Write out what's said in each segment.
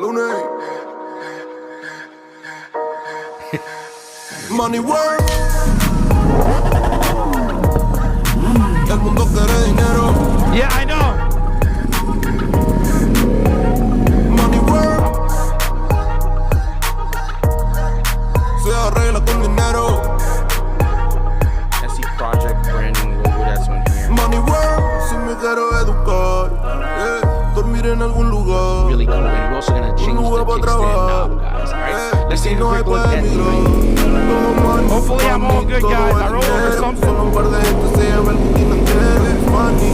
Lunes. Money work. El mundo quiere dinero. Yeah, I know. Money work. Se arregla con dinero. SC Project branding logo that's on here. Money work. Si me quiero educar, dormir en algún lugar. Really cool. And we're also gonna change the kickstand knob, guys. Alright, let's take a quick look at the Hopefully I'm all good, guys. I roll over something. Solo un par de gente se llama el quinantero. Money,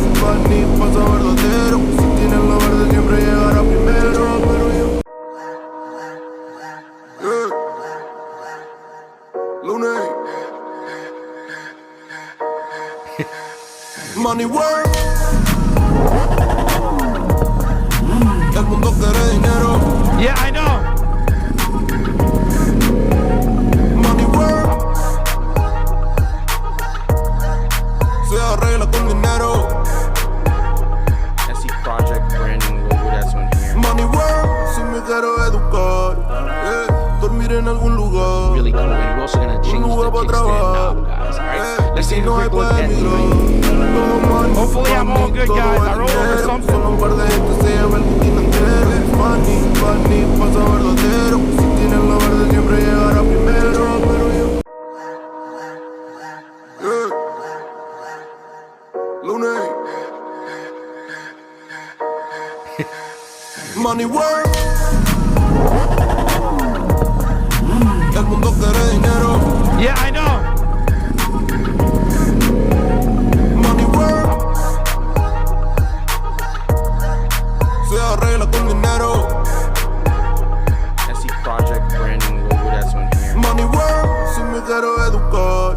pasa verdadero. Si tienes lo verde siempre llegará primero. Pero yo Lunes. Money work. El mundo quiere dinero. Yeah, I know. Money work. Se arregla con dinero. SC Project branding logo that's on here. Money work. Si me quiero educar, dormir en algún lugar. Really cool. And we're also gonna change the kickstand knob, guys. Alright, let's take a quick look at the Hopefully I'm all good, guys. I roll over something. Solo un par de gente se llama el quinantero. Money, pasa verdadero. Si tienes lo verde siempre llegará primero. Pero yo Lunes. Money work. El mundo quiere dinero. Yeah, I know. Money work. Se arregla con dinero. SC Project branding logo that's on here. Money work. Si me quiero educar,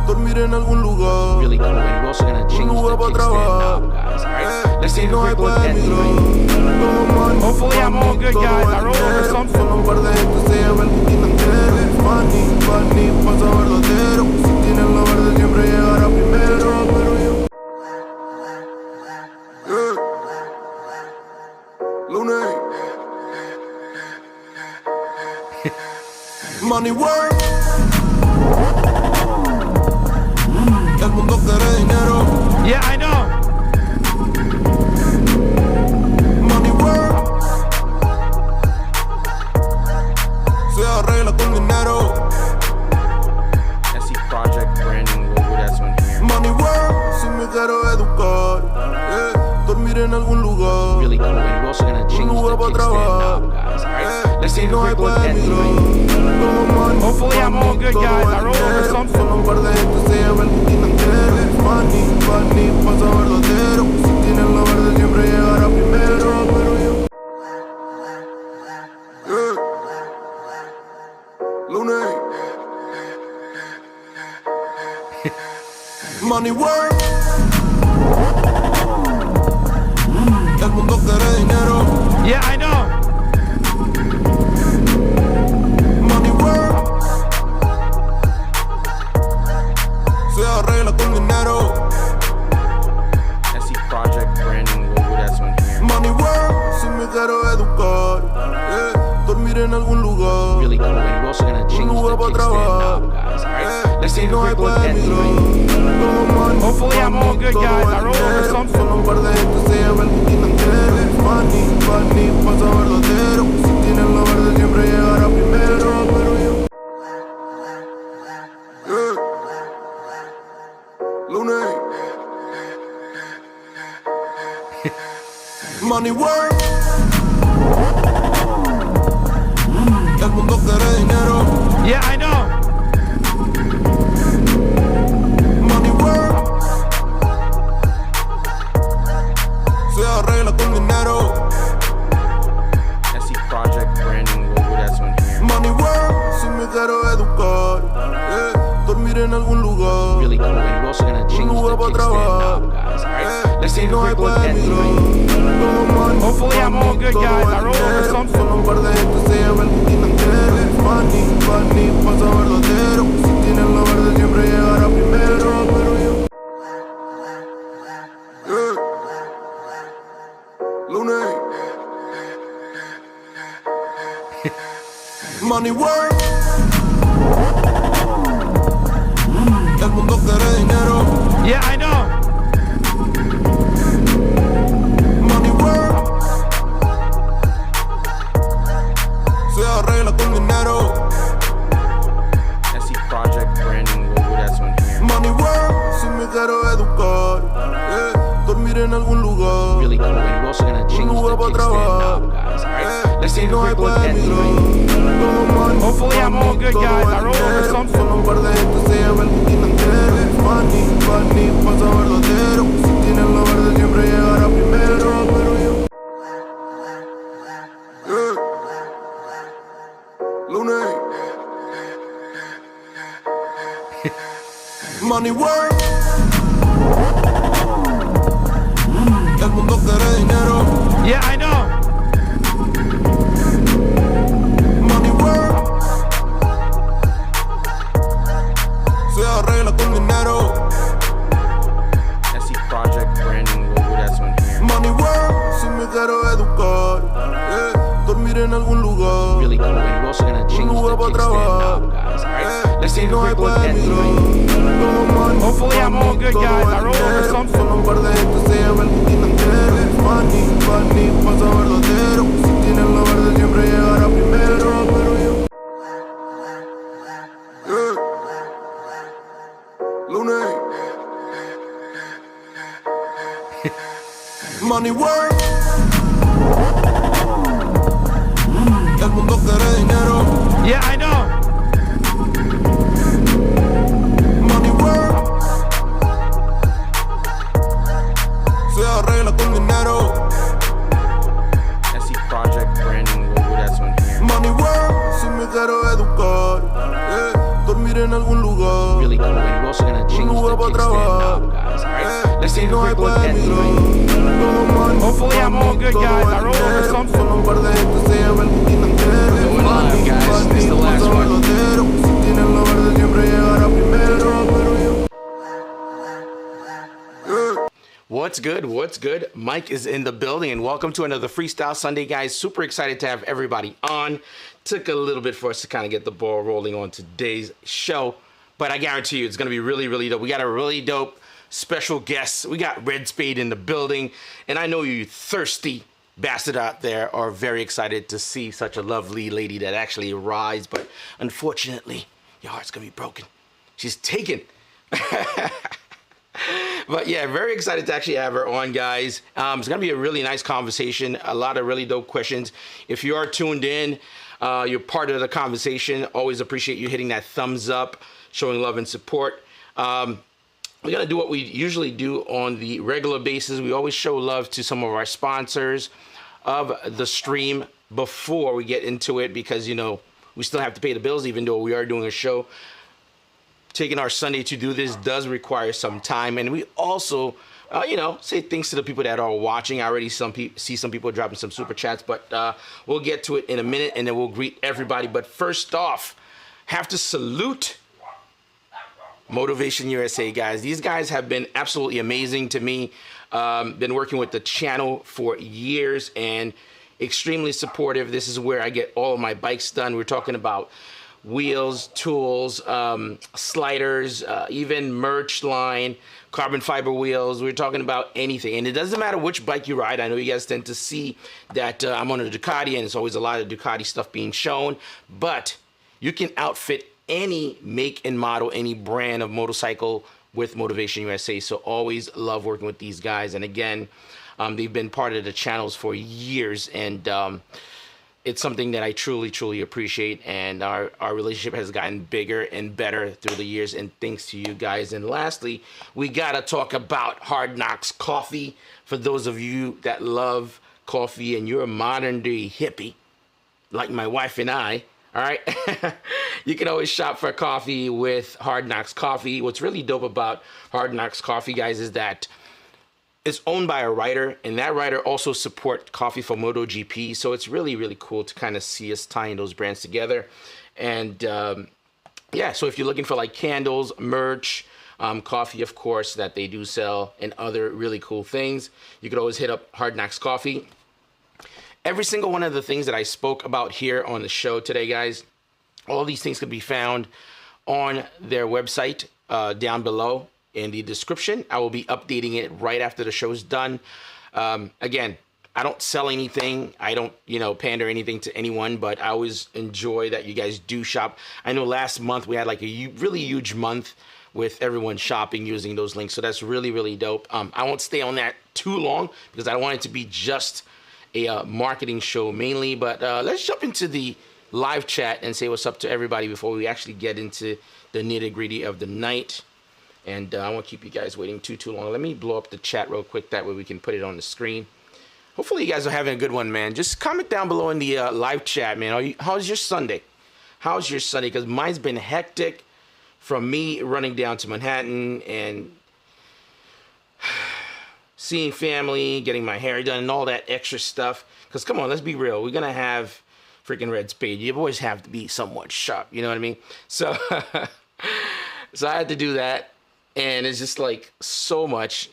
dormir en algún lugar. Really cool. And we're also gonna change the kickstand knob, guys. Alright, let's take a quick look at the Hopefully I'm all good, guys. I roll over something. Solo un par de gente se llama el quinantero. Money, pasa verdadero. Si tienes lo verde siempre llegará primero. Pero yo Lunes. Money work. El mundo quiere dinero. Yeah, I know. Money work. Se arregla con dinero. SC Project branding logo that's on here. Money work. Si me quiero educar, dormir en algún lugar. Really cool. And we're also gonna change the kickstand knob, guys. Alright, let's take a quick look at the Hopefully I'm all good, guys. I roll over something. Solo un par de gente se llama el quinantero. Money, pasa verdadero. Si tienes lo verde siempre llegará primero. Pero yo Lunes. Money work. El mundo quiere dinero. Yeah, I know. Money work. Se arregla con dinero. SC Project branding logo that's on here. Money work. Si me quiero educar, dormir en algún lugar. Really cool. And we're also gonna change the kickstand knob, guys. Alright, let's take a quick look at the Hopefully I'm all good, guys. I roll over something. Solo un par de gente se llama el quinantero. Money, pasa verdadero. Si tienes lo verde siempre llegará primero. Pero yo Lunes. Money work. El mundo quiere dinero. Yeah, I know. Money work. Se arregla con dinero. SC Project branding logo that's on here. Money work. Si me quiero educar, dormir en algún lugar. Really cool. And we're also gonna change the kickstand knob, guys. Alright, let's take a quick look at the Hopefully I'm all good, guys. I roll over something. Solo un par de gente se llama el quinantero. Money, pasa verdadero. Si tienes lo verde siempre llegará primero. Pero yo Lunes. Money work. El mundo quiere dinero. Yeah, I know. Money work. Se arregla con dinero. SE Project branding logo, that's on here. Money work. Si me quiero educar, dormir en algún lugar. Really cool. And we're also gonna change the kickstand knob, guys. Alright, let's take a quick look at the Hopefully I'm all good, guys. I roll over something. Solo un par de gente se lleva el booking entero. Funny, funny, pasa verdadero. Si tienes lo verde siempre llegará primero. Pero yo Lunes. Money work. El mundo quiere dinero. Yeah, I know. Money work. Se arregla con dinero. SE Project branding logo, that's on here. Money work. Si me quiero educar, dormir en algún lugar. Really cool. And we're also gonna change the kickstand knob, guys. Alright, let's take a quick look at the Hopefully I'm all good, guys. I roll over something. Solo un par de gente se lleva el booking entero. Funny, funny, pasa verdadero. Si tienes lo verde siempre llegará primero. Pero yo Lunes. Money work. El mundo quiere dinero. Yeah, I know. Money work. Se arregla con dinero. SE Project branding logo, that's on here. Money work. Si me quiero educar, dormir en algún lugar. Really cool. And we're also gonna change the kickstand knob, guys. Alright, let's take a quick look at the Hopefully I'm all good, guys. I roll over something. Solo un par de gente se lleva el booking entero. Going live, guys. This is the last one. Si tienes lo verde siempre llegará primero. Pero yo What's good? What's good? Mike is in the building, and welcome to another Freestyle Sunday, guys. Super excited to have everybody on. Took a little bit for us to kind of get the ball rolling on today's show, but I guarantee you it's going to be really, really dope. We got a really dope special guest. We got Red Spade in the building, and I know you thirsty bastard out there are very excited to see such a lovely lady that actually arrives, but unfortunately, your heart's going to be broken. She's taken. But yeah, very excited to actually have her on, guys. It's going to be a really nice conversation, a lot of really dope questions. If you are tuned in, you're part of the conversation. Always appreciate you hitting that thumbs up, showing love and support. We're going to do what we usually do on the regular basis. We always show love to some of our sponsors of the stream before we get into it because, you know, we still have to pay the bills even though we are doing a show. Taking our Sunday to do this does require some time, and we also, you know, say thanks to the people that are watching. I already see some people dropping some super chats, but we'll get to it in a minute, and then we'll greet everybody. But first off, have to salute Motivation USA, guys. These guys have been absolutely amazing to me. Been working with the channel for years and extremely supportive. This is where I get all of my bikes done. We're talking about wheels, tools, sliders, even merch line, carbon fiber wheels. We're talking about anything. And it doesn't matter which bike you ride. I know you guys tend to see that I'm on a Ducati, and it's always a lot of Ducati stuff being shown. But you can outfit any make and model, any brand of motorcycle with Motivation USA. So always love working with these guys. And again, they've been part of the channels for years, and it's something that I truly, truly appreciate, and our relationship has gotten bigger and better through the years, and thanks to you guys. And lastly, we gotta talk about Hard Knocks Coffee. For those of you that love coffee and you're a modern day hippie, like my wife and I, all right, you can always shop for coffee with Hard Knocks Coffee. What's really dope about Hard Knocks Coffee, guys, is that it's owned by a writer, and that writer also supports Coffee for MotoGP. So it's really, really cool to kind of see us tying those brands together. And yeah, so if you're looking for like candles, merch, coffee, of course, that they do sell, and other really cool things, you could always hit up Hard Knocks Coffee. every single one of the things that I spoke about here on the show today, guys, all these things can be found on their website down below in the description. I will be updating it right after the show's done. Again, I don't sell anything. I don't, pander anything to anyone, but I always enjoy that you guys do shop. I know last month we had like a really huge month with everyone shopping using those links. So that's really, really dope. I won't stay on that too long because I don't want it to be just a marketing show mainly, but let's jump into the live chat and say what's up to everybody before we actually get into the nitty-gritty of the night. And I won't keep you guys waiting too long. Let me blow up the chat real quick, that way we can put it on the screen. Hopefully you guys are having a good one, man. Just comment down below in the live chat, man. How's your Sunday? How's your Sunday? Because mine's been hectic from me running down to Manhattan and seeing family, getting my hair done, and all that extra stuff. Because come on, let's be real. We're going to have freaking Red Spade. You always have to be somewhat sharp. You know what I mean? So, so I had to do that. And it's just like so much,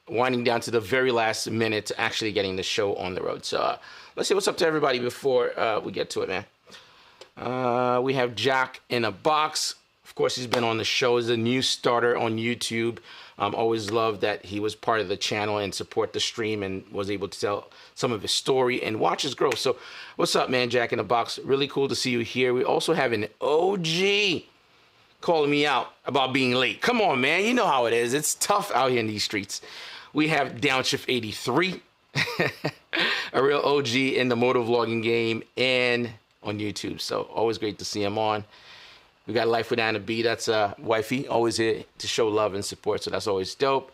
winding down to the very last minute to actually getting the show on the road. So let's see what's up to everybody before we get to it, man. We have Jack in a Box. Of course, he's been on the show as a new starter on YouTube. Always loved that he was part of the channel and support the stream and was able to tell some of his story and watch his growth. So what's up, man, Jack in a Box? Really cool to see you here. We also have an OG calling me out about being late. Come on, man. You know how it is. It's tough out here in these streets. We have Downshift83, a real OG in the motovlogging game and on YouTube. So always great to see him on. We got Life Without a B. That's wifey. Always here to show love and support. So that's always dope.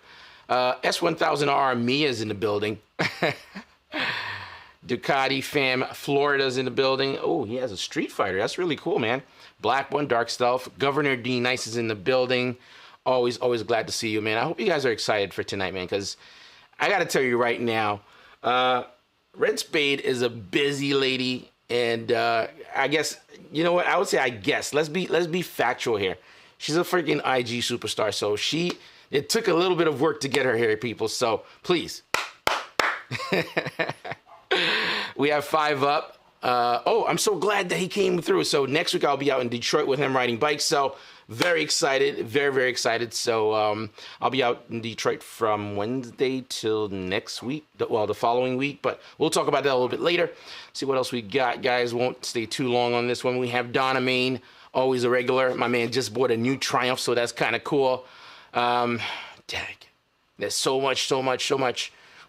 S1000R Mia's in the building. Ducati fam Florida's in the building. Oh, he has a Street Fighter. That's really cool, man. Black One, Dark Stealth. Governor D Nice is in the building. Always glad to see you, man. I hope you guys are excited for tonight, man, because I got to tell you right now, Red Spade is a busy lady, and I guess, you know what? I would say I guess. Let's be factual here. She's a freaking IG superstar, so it took a little bit of work to get her here, people, so please. We have 5 Up. Oh, I'm so glad that he came through. So next week I'll be out in Detroit with him riding bikes. So very excited, very excited. So I'll be out in Detroit from Wednesday till next week, the following week. But we'll talk about that a little bit later. See what else we got, guys. Won't stay too long on this one. We have Donna Main, always a regular. My man just bought a new Triumph, so that's kind of cool. Dang, there's so much.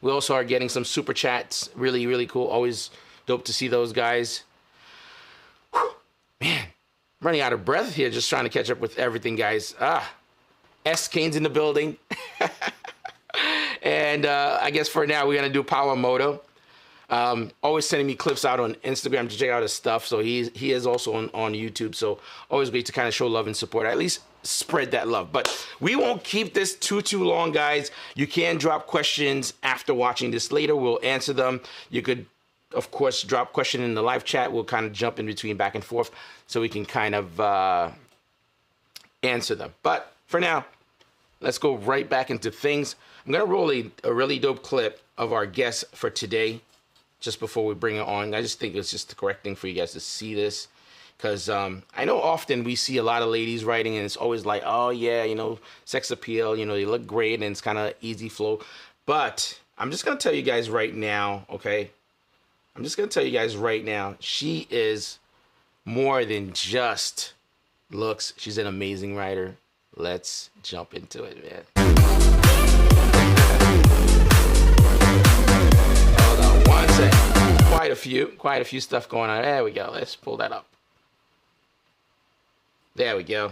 We also are getting some super chats. Really cool. Always dope to see those guys. Whew, man, I'm running out of breath here just trying to catch up with everything, guys. S. Kane's in the building. And I guess for now, we're going to do Power Moto. Always sending me clips out on Instagram to check out his stuff. So he is also on YouTube. So always great to kind of show love and support. At least spread that love. But we won't keep this too long, guys. You can drop questions after watching this later. We'll answer them. You could, of course, drop question in the live chat. We'll kind of jump in between back and forth so we can kind of answer them. But for now, let's go right back into things. I'm going to roll a really dope clip of our guest for today just before we bring it on. I just think it's just the correct thing for you guys to see this. Because I know often we see a lot of ladies writing and it's always like, oh, yeah, sex appeal, they look great and it's kind of easy flow. But I'm just going to tell you guys right now, okay? I'm just going to tell you guys right now, she is more than just looks. She's an amazing writer. Let's jump into it, man. Hold on one second. Quite a few stuff going on. There we go. Let's pull that up. There we go.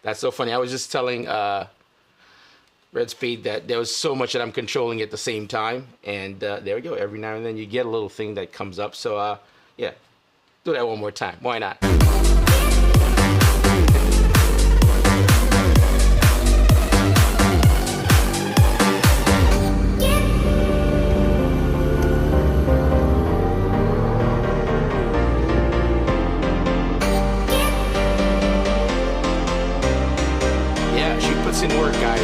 That's so funny. I was just telling Red Spade that there was so much that I'm controlling at the same time. And there we go. Every now and then you get a little thing that comes up. So, yeah, do that one more time. Why not? in work, guys.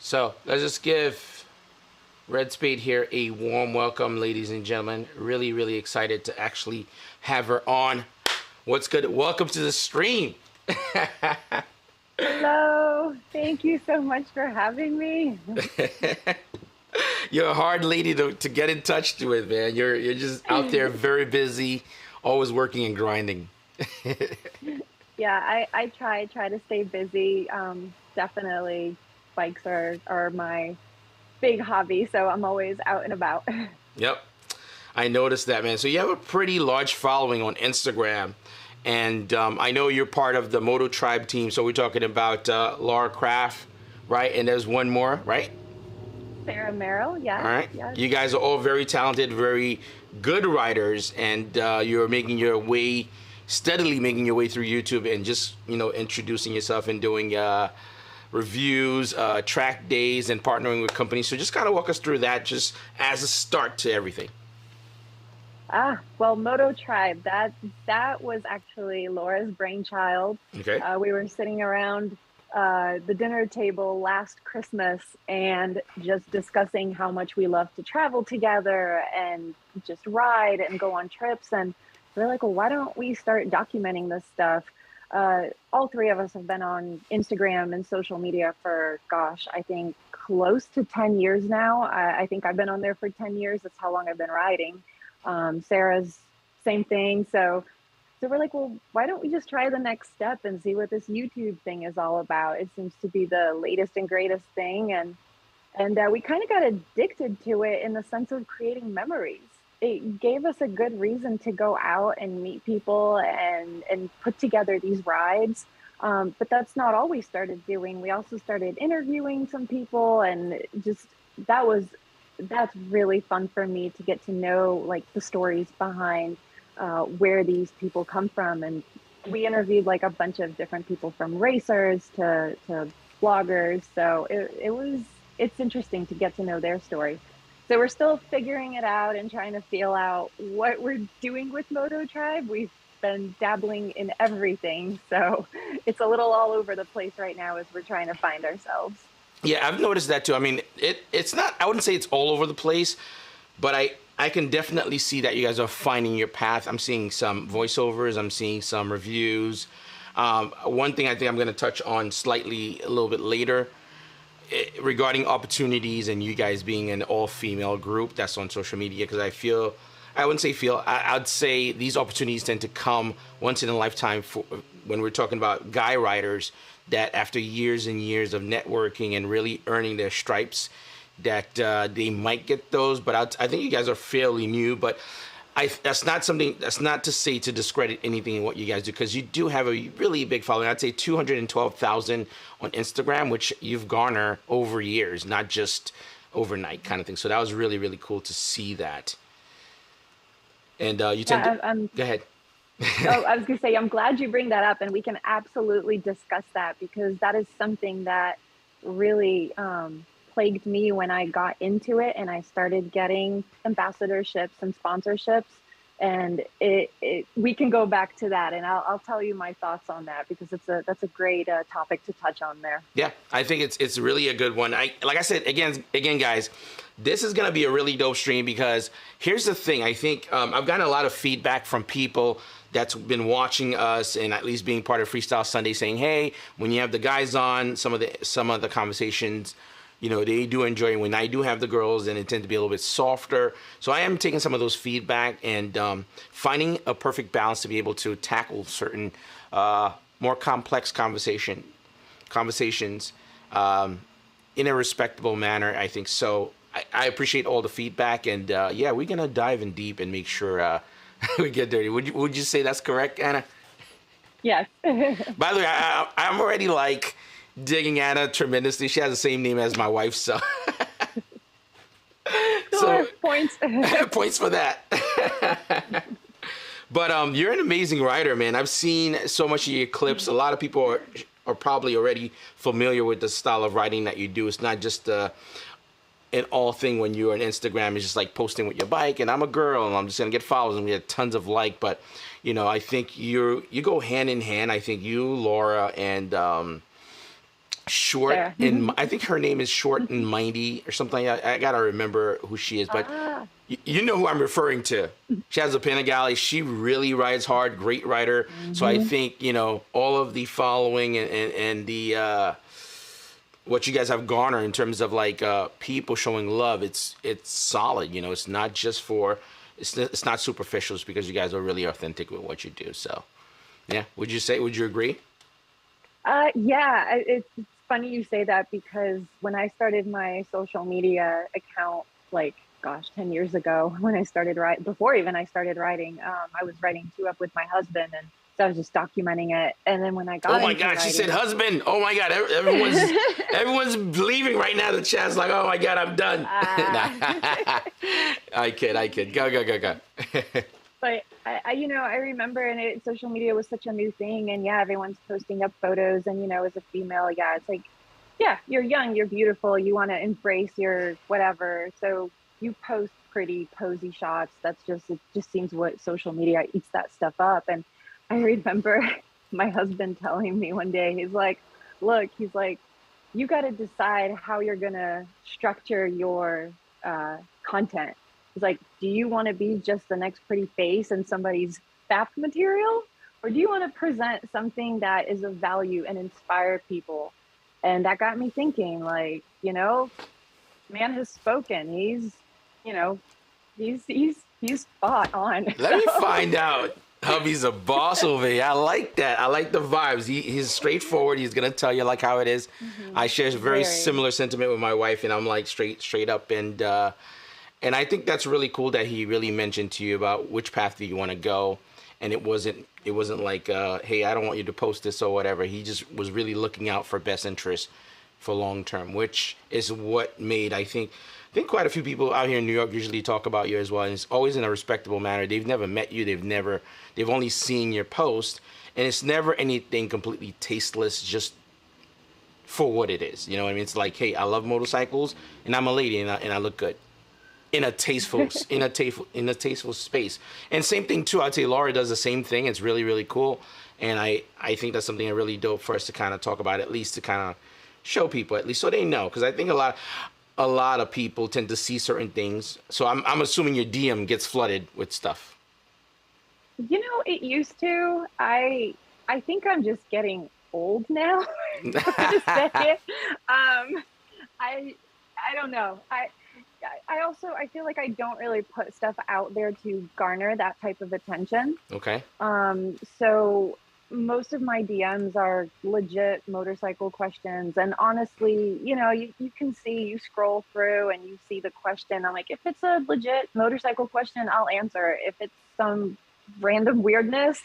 So let's just give Red Spade here a warm welcome, ladies and gentlemen. Really, really excited to actually have her on. What's good? Welcome to the stream. Hello. Thank you so much for having me. You're a hard lady to get in touch with, man. You're just out there very busy, always working and grinding. Yeah, I try to stay busy. Definitely bikes are my big hobby, so I'm always out and about. Yep. I noticed that, man. So you have a pretty large following on Instagram. And I know you're part of the Moto Tribe team. So we're talking about Laura Craft, right? And there's one more, right? Sarah Merrill, yeah. All right. Yes. You guys are all very talented, very good riders. And you're making your way, steadily making your way through YouTube and just, introducing yourself and doing reviews, track days, and partnering with companies. So just kind of walk us through that just as a start to everything. Well, Moto Tribe, that was actually Laura's brainchild. Okay. We were sitting around the dinner table last Christmas and just discussing how much we love to travel together and just ride and go on trips. And we're like, well, why don't we start documenting this stuff? All three of us have been on Instagram and social media for, I think close to 10 years now. I think I've been on there for 10 years. That's how long I've been riding. Sarah's same thing. So we're like, well, why don't we just try the next step and see what this YouTube thing is all about? It seems to be the latest and greatest thing. And we kind of got addicted to it in the sense of creating memories. It gave us a good reason to go out and meet people and put together these rides. But that's not all we started doing. We also started interviewing some people, and just that's really fun for me to get to know like the stories behind where these people come from. And we interviewed like a bunch of different people, from racers to bloggers. So it's interesting to get to know their story. So we're still figuring it out and trying to feel out what we're doing with Moto Tribe. We've been dabbling in everything. So it's a little all over the place right now as we're trying to find ourselves. Yeah, I've noticed that too. I mean, it's not, I wouldn't say it's all over the place, but I can definitely see that you guys are finding your path. I'm seeing some voiceovers. I'm seeing some reviews. One thing I think I'm going to touch on slightly a little bit later regarding opportunities and you guys being an all-female group that's on social media, because I'd say these opportunities tend to come once in a lifetime when we're talking about guy riders, that after years and years of networking and really earning their stripes, that they might get those. But I think you guys are fairly new. But that's not to say to discredit anything in what you guys do, because you do have a really big following. I'd say 212,000 on Instagram, which you've garnered over years, not just overnight kind of thing. So that was really, really cool to see that. And you tend to go ahead. I was going to say, I'm glad you bring that up, and we can absolutely discuss that, because that is something that really plagued me when I got into it and I started getting ambassadorships and sponsorships. And we can go back to that, and I'll tell you my thoughts on that, because that's a great topic to touch on there. Yeah, I think it's really a good one. Like I said, again, guys, this is going to be a really dope stream, because here's the thing. I think I've gotten a lot of feedback from people that's been watching us and at least being part of Freestyle Sunday, saying, hey, when you have the guys on, some of the conversations, they do enjoy it. When I do have the girls, and it tends to be a little bit softer. So I am taking some of those feedback and finding a perfect balance to be able to tackle certain more complex conversations in a respectable manner, I think. So I appreciate all the feedback, and yeah, we're gonna dive in deep and make sure we get dirty. Would you say that's correct, Anna? Yes. By the way, I'm already like digging Anna tremendously. She has the same name as my wife, so Sure, points. Points for that. But you're an amazing rider, man. I've seen so much of your clips. A lot of people are probably already familiar with the style of riding that you do. It's not just an all thing when you're on Instagram. It's just like posting with your bike, and I'm a girl, and I'm just gonna get followers, and we get tons of like. But I think you go hand in hand. I think you, Laura, and Short Fair. and I think her name is Short and Mighty or something like that. I gotta remember who she is, but you know who I'm referring to. She has a Panigale. She really rides hard, great rider. So I think, you know, all of the following and the what you guys have garnered in terms of like people showing love, it's solid. You know, it's not just for it's not superficial. It's because you guys are really authentic with what you do. So yeah, would you agree? Yeah, it's funny you say that because when I started my social media account, like, gosh, 10 years ago, when I started before even I started writing, I was writing 2 Up with my husband, and so I was just documenting it. And then when I got oh my God, she said husband. Oh my God, everyone's leaving right now. The chat's like, oh my God, I'm done. I kid. Go. But I remember, and social media was such a new thing, and yeah, everyone's posting up photos, and as a female, yeah, it's like, yeah, you're young, you're beautiful, you want to embrace your whatever, so you post pretty posy shots. It just seems what social media eats that stuff up. And I remember my husband telling me one day, he's like, look, you got to decide how you're gonna structure your content. It's like, do you want to be just the next pretty face in somebody's FAP material? Or do you want to present something that is of value and inspire people? And that got me thinking, like, man has spoken. He's spot on. Let me find out. Hubby's a boss over here. I like that. I like the vibes. He's straightforward. He's going to tell you like how it is. I share a very similar sentiment with my wife, and I'm like straight up. And I think that's really cool that he really mentioned to you about which path do you want to go. And it wasn't like, hey, I don't want you to post this or whatever. He just was really looking out for best interest for long term, which is what made, I think quite a few people out here in New York usually talk about you as well. And it's always in a respectable manner. They've never met you. They've only seen your post. And it's never anything completely tasteless, just for what it is. You know what I mean? It's like, hey, I love motorcycles and I'm a lady and I look good. In a tasteful space. And same thing too, I'd say Laura does the same thing. It's really, really cool. And I think that's something really dope for us to kind of talk about, at least to kind of show people, at least so they know. Because I think a lot of people tend to see certain things. So I'm assuming your DM gets flooded with stuff. It used to. I think I'm just getting old now. I don't know. I feel like I don't really put stuff out there to garner that type of attention. Okay. So most of my DMs are legit motorcycle questions. And honestly, you can see, you scroll through and you see the question. I'm like, if it's a legit motorcycle question, I'll answer. If it's some random weirdness,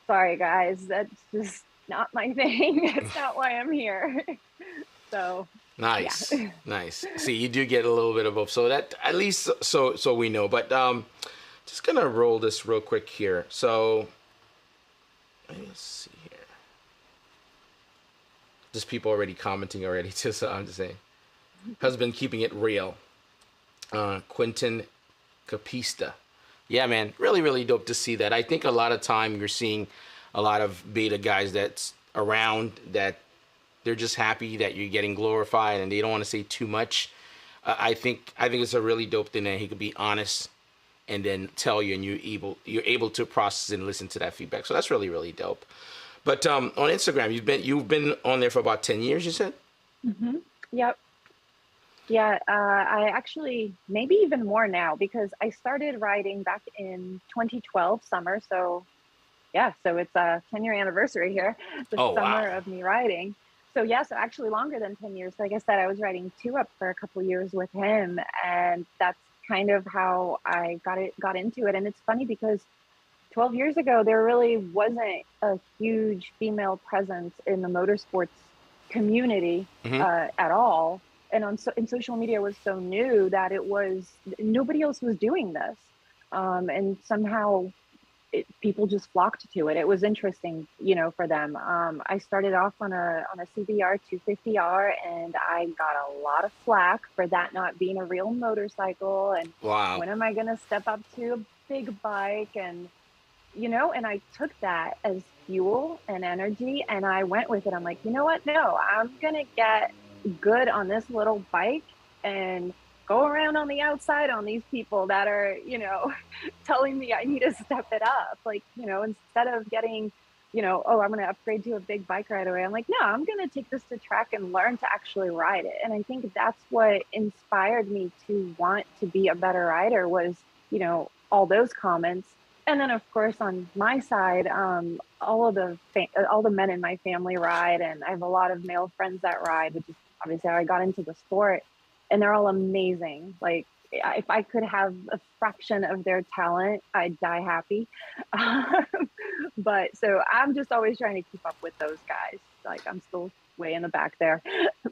sorry guys, that's just not my thing. It's not why I'm here. So nice. yeah. Nice. See, you do get a little bit of both. So that, at least so we know. But just gonna roll this real quick here. So let's see here. Just people already commenting already too, so I'm just saying. Husband keeping it real. Quentin Capista. Yeah, man. Really, really dope to see that. I think a lot of time you're seeing a lot of beta guys that's around that they're just happy that you're getting glorified and they don't want to say too much. I think it's a really dope thing that he could be honest and then tell you, and you're able to process and listen to that feedback. So that's really, really dope. But on Instagram, you've been on there for about 10 years, you said? Mm-hmm. Yep. Yeah, I actually, maybe even more now, because I started riding back in 2012 summer. So yeah, so it's a 10-year anniversary here, summer of me riding. So yeah, so actually longer than 10 years. Like I said, I was riding 2 Up for a couple years with him, and that's kind of how I got into it. And it's funny because 12 years ago, there really wasn't a huge female presence in the motorsports community at all. And and social media was so new that nobody else was doing this. And somehow people just flocked to it. It was interesting, for them. I started off on a CBR 250R, and I got a lot of flack for that not being a real motorcycle. And wow, when am I going to step up to a big bike? And and I took that as fuel and energy, and I went with it. I'm like, you know what? No, I'm going to get good on this little bike and go around on the outside on these people that are, telling me I need to step it up. Like, instead of getting, oh, I'm going to upgrade to a big bike right away. I'm like, no, I'm going to take this to track and learn to actually ride it. And I think that's what inspired me to want to be a better rider was, all those comments. And then, of course, on my side, all the men in my family ride, and I have a lot of male friends that ride, which is obviously how I got into the sport. And they're all amazing. Like, if I could have a fraction of their talent, I'd die happy. But so I'm just always trying to keep up with those guys. Like, I'm still way in the back there,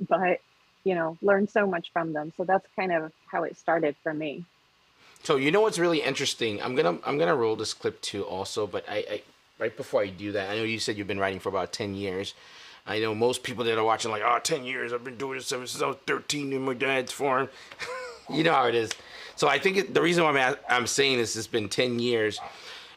but learn so much from them. So that's kind of how it started for me. So what's really interesting? I'm gonna roll this clip too, also. But I right before I do that, I know you said you've been riding for about 10 years. I know most people that are watching like, 10 years. I've been doing this ever since I was 13 in my dad's farm. You know how it is. So I think the reason why I'm saying this, it's been 10 years.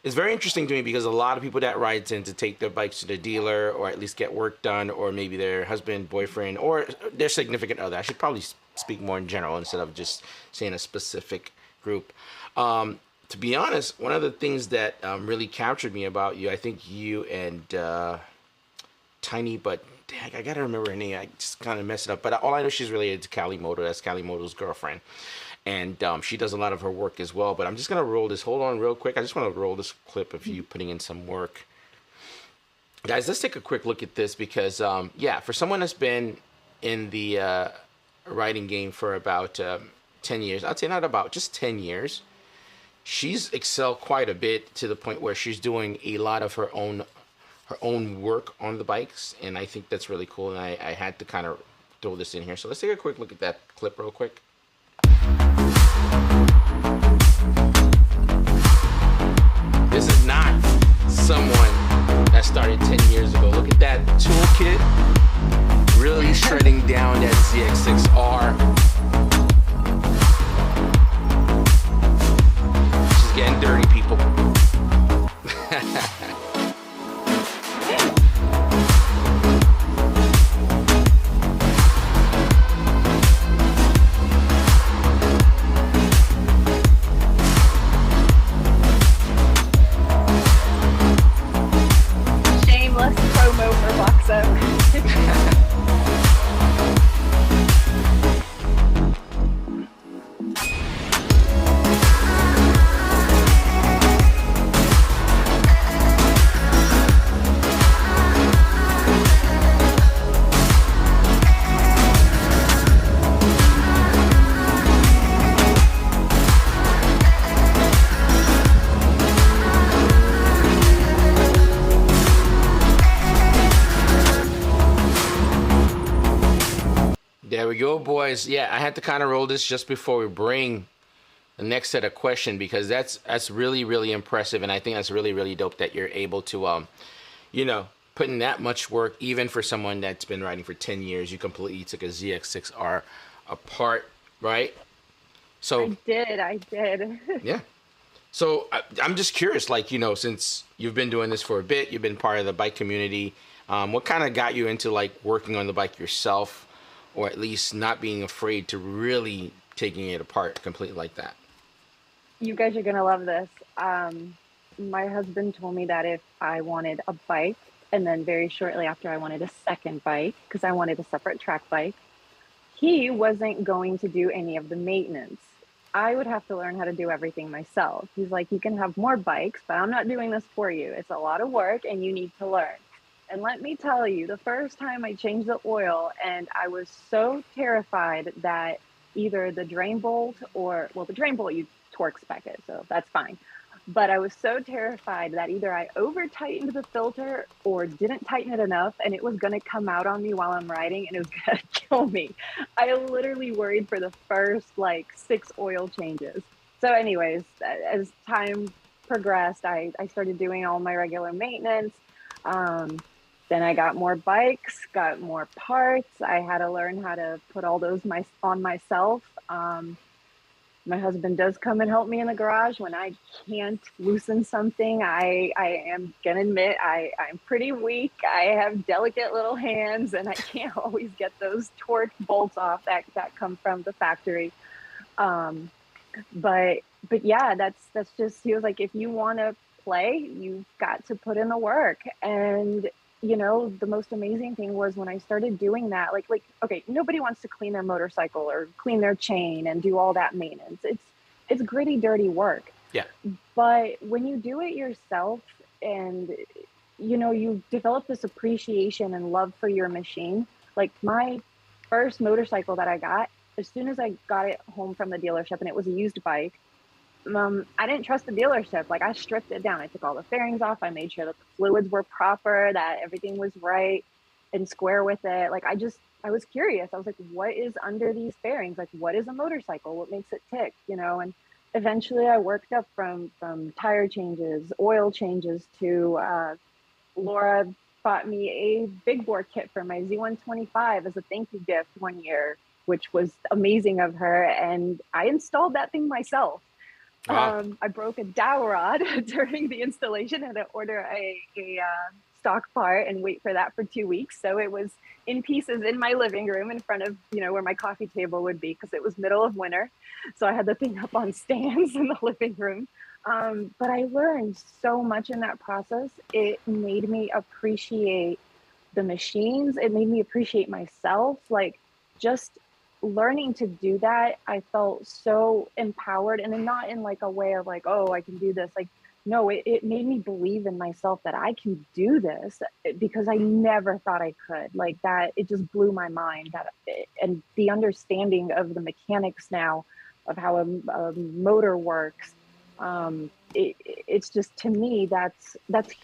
It's very interesting to me because a lot of people that ride tend to take their bikes to the dealer or at least get work done, or maybe their husband, boyfriend, or their significant other. I should probably speak more in general instead of just saying a specific group. To be honest, one of the things that really captured me about you, I think you and Tiny, but dang, I gotta remember her name. I just kind of messed it up. But all I know, she's related to Callie Moto. That's Callie Moto's girlfriend. And she does a lot of her work as well. But I'm just gonna roll this. Hold on real quick. I just want to roll this clip of you putting in some work. Guys, let's take a quick look at this because, for someone that's been in the riding game for about 10 years, I'd say not about, just 10 years, she's excelled quite a bit to the point where she's doing a lot of her own work on the bikes, and I think that's really cool, and I had to kind of throw this in here. So let's take a quick look at that clip real quick. This is not someone that started 10 years ago. Look at that toolkit, really shredding down that ZX6R. She's getting dirty, people. Shameless promo for Boxo. There we go, boys. Yeah, I had to kind of roll this just before we bring the next set of questions because that's really, really impressive, and I think that's really, really dope that you're able to, put in that much work, even for someone that's been riding for 10 years. You completely took a ZX6R apart, right? So I did. Yeah. So I'm just curious, since you've been doing this for a bit, you've been part of the bike community, what kind of got you into working on the bike yourself? Or at least not being afraid to really taking it apart completely like that? You guys are going to love this. My husband told me that if I wanted a bike, and then very shortly after I wanted a second bike, because I wanted a separate track bike, he wasn't going to do any of the maintenance. I would have to learn how to do everything myself. He's like, you can have more bikes, but I'm not doing this for you. It's a lot of work and you need to learn. And let me tell you, the first time I changed the oil, and I was so terrified that either the drain bolt the drain bolt, you torque spec it, so that's fine. But I was so terrified that either I over tightened the filter or didn't tighten it enough, and it was going to come out on me while I'm riding and it was going to kill me. I literally worried for the first 6 oil changes. So anyways, as time progressed, I started doing all my regular maintenance. Then I got more bikes, got more parts. I had to learn how to put all those on myself. My husband does come and help me in the garage when I can't loosen something. I am gonna admit I'm pretty weak. I have delicate little hands, and I can't always get those torque bolts off that come from the factory. But yeah, that's just, he was like, if you want to play, you've got to put in the work. And the most amazing thing was when I started doing that, like, okay, nobody wants to clean their motorcycle or clean their chain and do all that maintenance. It's gritty, dirty work. Yeah. But when you do it yourself and, you develop this appreciation and love for your machine. Like my first motorcycle that I got, as soon as I got it home from the dealership, and it was a used bike, I didn't trust the dealership. Like I stripped it down. I took all the fairings off. I made sure that the fluids were proper, that everything was right and square with it. Like I was curious. I was like, what is under these fairings? Like, what is a motorcycle? What makes it tick? And eventually I worked up from tire changes, oil changes to Laura bought me a big bore kit for my Z125 as a thank you gift one year, which was amazing of her. And I installed that thing myself. Wow. I broke a dowel rod during the installation. I had to order a stock part and wait for that for 2 weeks. So it was in pieces in my living room in front of, where my coffee table would be, because it was middle of winter. So I had the thing up on stands in the living room. But I learned so much in that process. It made me appreciate the machines. It made me appreciate myself. Like just learning to do that, I felt so empowered, and then not in like a way of like, oh, I can do this. Like, no, it made me believe in myself that I can do this, because I never thought I could. Like that, it just blew my mind. And the understanding of the mechanics now of how a motor works, it's just, to me, that's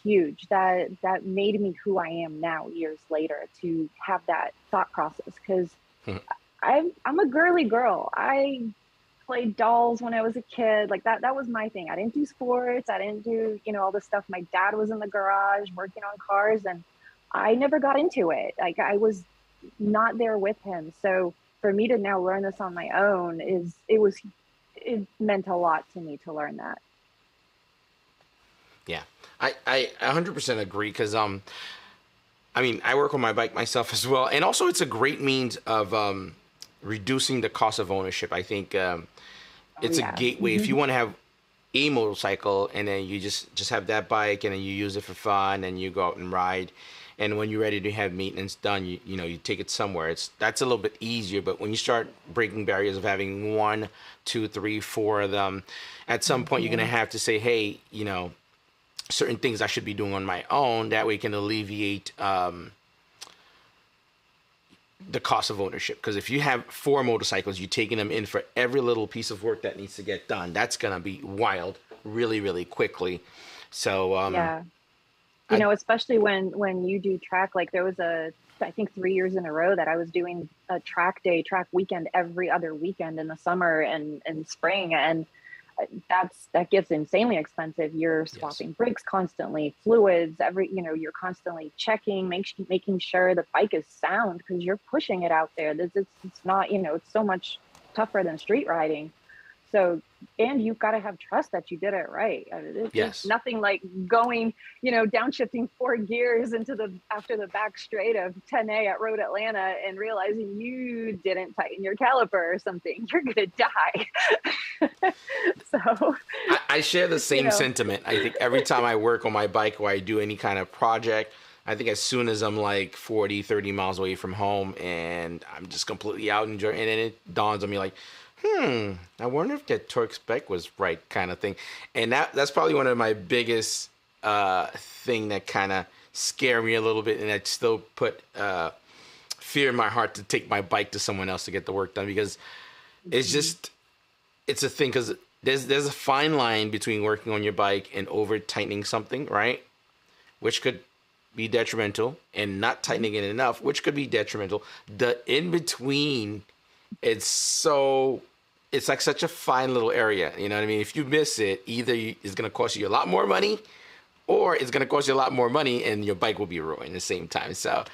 huge. That made me who I am now years later, to have that thought process, because I'm a girly girl. I played dolls when I was a kid. Like that was my thing. I didn't do sports. I didn't do, all the stuff. My dad was in the garage working on cars, and I never got into it. Like I was not there with him. So for me to now learn this on my own, it meant a lot to me to learn that. Yeah, I 100% agree, because I work on my bike myself as well, and also it's a great means of reducing the cost of ownership. I think it's a gateway. If you want to have a motorcycle and then you just have that bike and then you use it for fun and you go out and ride, and when you're ready to have maintenance done, you take it somewhere. That's a little bit easier. But when you start breaking barriers of having 1, 2, 3, 4 of them, at some point you're gonna have to say, hey, certain things I should be doing on my own. That way it can alleviate the cost of ownership. Because if you have 4 motorcycles, you're taking them in for every little piece of work that needs to get done. That's gonna be wild, really, really quickly. So yeah, especially when you do track. Like there was I think 3 years in a row that I was doing a track weekend every other weekend in the summer and spring, and that gets insanely expensive. You're swapping brakes constantly, fluids, you're constantly checking, making sure the bike is sound, because you're pushing it out there. It's not, it's so much tougher than street riding. So, and you've got to have trust that you did it right. It's nothing like going, downshifting 4 gears after the back straight of 10A at Road Atlanta and realizing you didn't tighten your caliper or something. You're going to die. So I share the same sentiment. I think every time I work on my bike or I do any kind of project, I think as soon as I'm like 40, 30 miles away from home and I'm just completely out and then it dawns on me like, I wonder if that torque spec was right, kind of thing. And that's probably one of my biggest thing that kind of scare me a little bit, and that still put fear in my heart to take my bike to someone else to get the work done, because it's a thing, because there's a fine line between working on your bike and over tightening something, right? Which could be detrimental, and not tightening it enough, which could be detrimental. The in between, it's like such a fine little area. You know what I mean? If you miss it, either it's going to cost you a lot more money, or it's going to cost you a lot more money and your bike will be ruined at the same time. So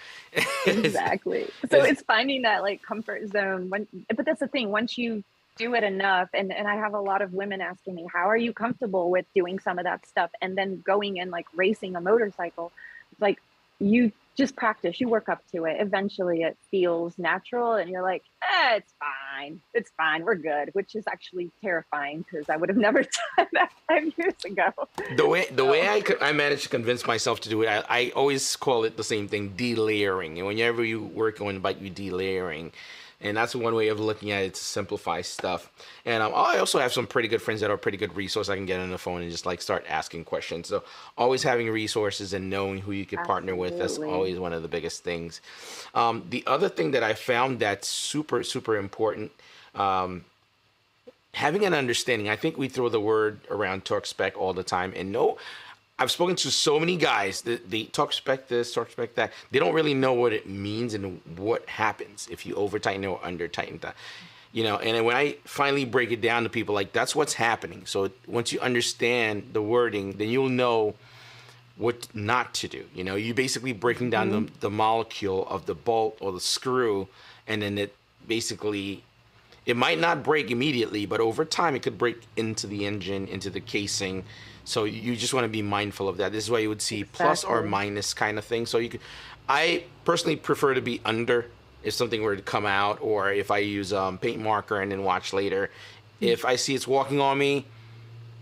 exactly. So it's finding that like comfort zone but that's the thing. Once you do it enough. And I have a lot of women asking me, how are you comfortable with doing some of that stuff? And then going and like racing a motorcycle. It's like, you just practice, you work up to it. Eventually it feels natural and you're like, it's fine, we're good, which is actually terrifying because I would have never done that 5 years ago. The way I managed to convince myself to do it, I always call it the same thing, delayering. And whenever you work on a bike, you delayering. And that's one way of looking at it, to simplify stuff. And I also have some pretty good friends that are pretty good resources. I can get on the phone and just like start asking questions. So always having resources and knowing who you could partner with, that's always one of the biggest things. The other thing that I found that's super, super important, having an understanding. I think we throw the word around torque spec all the time, and I've spoken to so many guys that they torque spec this, torque spec that. They don't really know what it means and what happens if you over tighten or under tighten that. And then when I finally break it down to people, like, that's what's happening. So once you understand the wording, then you'll know what not to do. You're basically breaking down the molecule of the bolt or the screw, and then it might not break immediately, but over time it could break into the engine, into the casing. So you just want to be mindful of that. This is why you would see plus or minus kind of thing. So I personally prefer to be under if something were to come out, or if I use paint marker and then watch later. If I see it's walking on me,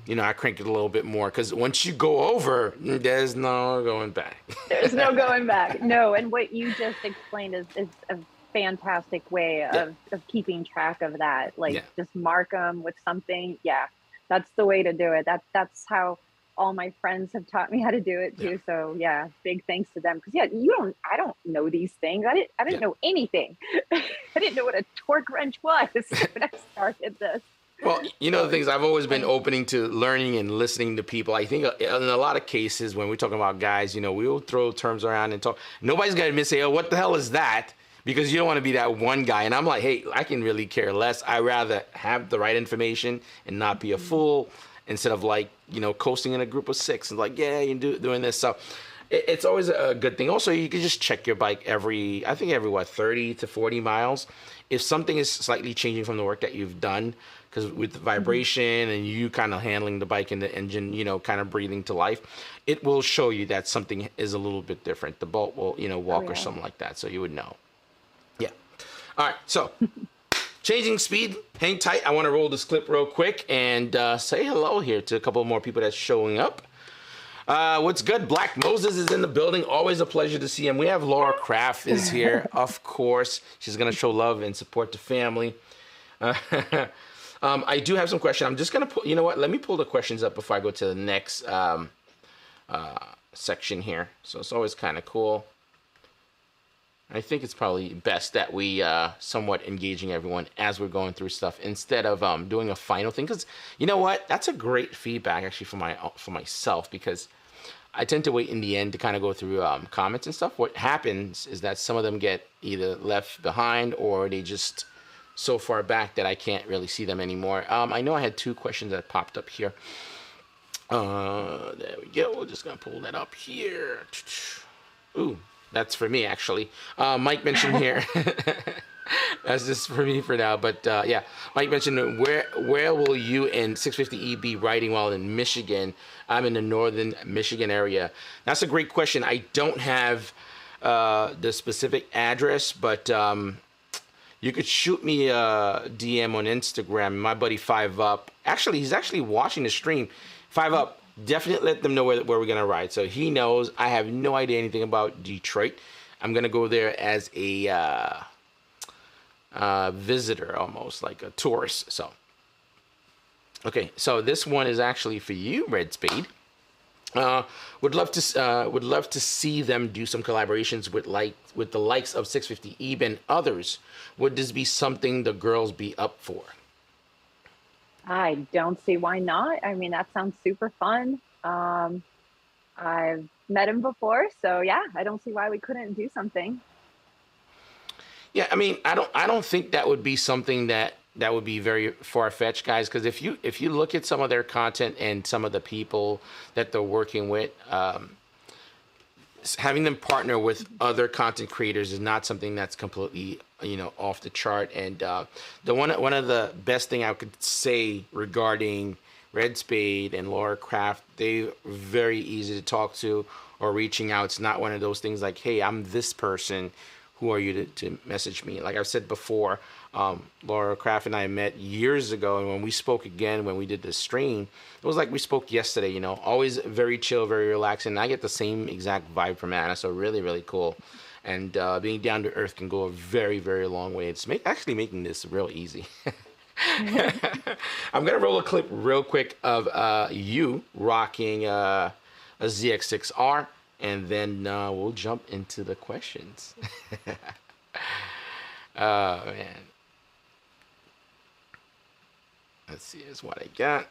I crank it a little bit more, because once you go over, there's no going back. There's no going back. No, and what you just explained is a fantastic way of keeping track of that. Like, just mark them with something. Yeah. That's the way to do it. That's how all my friends have taught me how to do it too. So yeah, big thanks to them. Because I don't know these things. I didn't know anything. I didn't know what a torque wrench was when I started this. Well, the things, I've always been opening to learning and listening to people. I think in a lot of cases when we're talking about guys, we'll throw terms around and talk. Nobody's going to say, oh, what the hell is that? Because you don't want to be that one guy. And I'm like, hey, I can really care less. I rather have the right information and not be a fool, instead of like, coasting in a group of 6 and like, yeah, you're doing this. So it's always a good thing. Also, you can just check your bike every 30 to 40 miles. If something is slightly changing from the work that you've done, because with the vibration and you kind of handling the bike and the engine, kind of breathing to life, it will show you that something is a little bit different. The bolt will, walk or something like that. So you would know. Yeah. All right. So changing speed, hang tight. I want to roll this clip real quick and say hello here to a couple more people that's showing up. What's good? Black Moses is in the building. Always a pleasure to see him. We have Laura Kraft is here, of course. She's going to show love and support the family. I do have some questions. I'm just going to pull, let me pull the questions up before I go to the next section here. So it's always kind of cool. I think it's probably best that we somewhat engaging everyone as we're going through stuff, instead of doing a final thing. Because you know what? That's a great feedback actually for myself, because I tend to wait in the end to kind of go through comments and stuff. What happens is that some of them get either left behind, or they just so far back that I can't really see them anymore. I know I had 2 questions that popped up here. There we go. We're just going to pull that up here. Ooh. That's for me, actually. Mike mentioned here. That's just for me for now. But yeah, Mike mentioned, where will you and 650E be riding while in Michigan? I'm in the northern Michigan area. That's a great question. I don't have the specific address, but you could shoot me a DM on Instagram. My buddy 5up, actually, he's actually watching the stream. 5up. Definitely let them know where we're going to ride. So he knows. I have no idea anything about Detroit. I'm going to go there as a visitor, almost like a tourist. So, okay. So this one is actually for you, Red Spade. Would love to see them do some collaborations with the likes of 650E and others. Would this be something the girls be up for? I don't see why not. I mean, that sounds super fun. I've met him before, so yeah, I don't see why we couldn't do something. Yeah, I mean, I don't think that would be something that would be very far-fetched, guys, because if you look at some of their content and some of the people that they're working with, having them partner with other content creators is not something that's completely, off the chart. And the one of the best thing I could say regarding Red Spade and Laura Craft, they're very easy to talk to or reaching out. It's not one of those things like, hey, I'm this person. Who are you to message me? Like I've said before, Laura Craft and I met years ago, and when we spoke again, when we did the stream, it was like we spoke yesterday, always very chill, very relaxing. And I get the same exact vibe from Anna, so really, really cool. And being down to earth can go a very, very long way. It's actually making this real easy. I'm going to roll a clip real quick of you rocking a ZX6R. And then we'll jump into the questions. Oh, man. Let's see, here's what I got.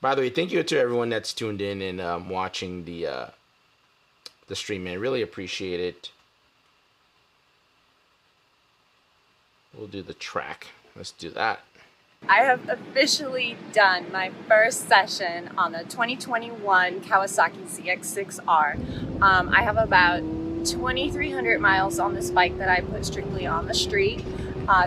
By the way, thank you to everyone that's tuned in and watching the stream, man. Really appreciate it. We'll do the track. Let's do that. I have officially done my first session on the 2021 Kawasaki ZX6R. I have about 2,300 miles on this bike that I put strictly on the street.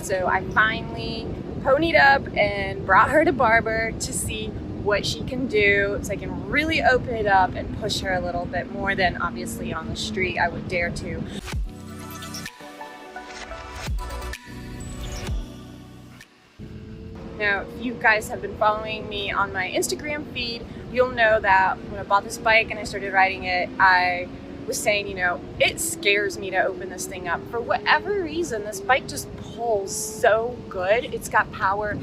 So I finally ponied up and brought her to Barber to see what she can do, so I can really open it up and push her a little bit more than obviously on the street I would dare to. Now, if you guys have been following me on my Instagram feed, you'll know that when I bought this bike and I started riding it, I was saying, it scares me to open this thing up. For whatever reason, this bike just pulls so good. It's got power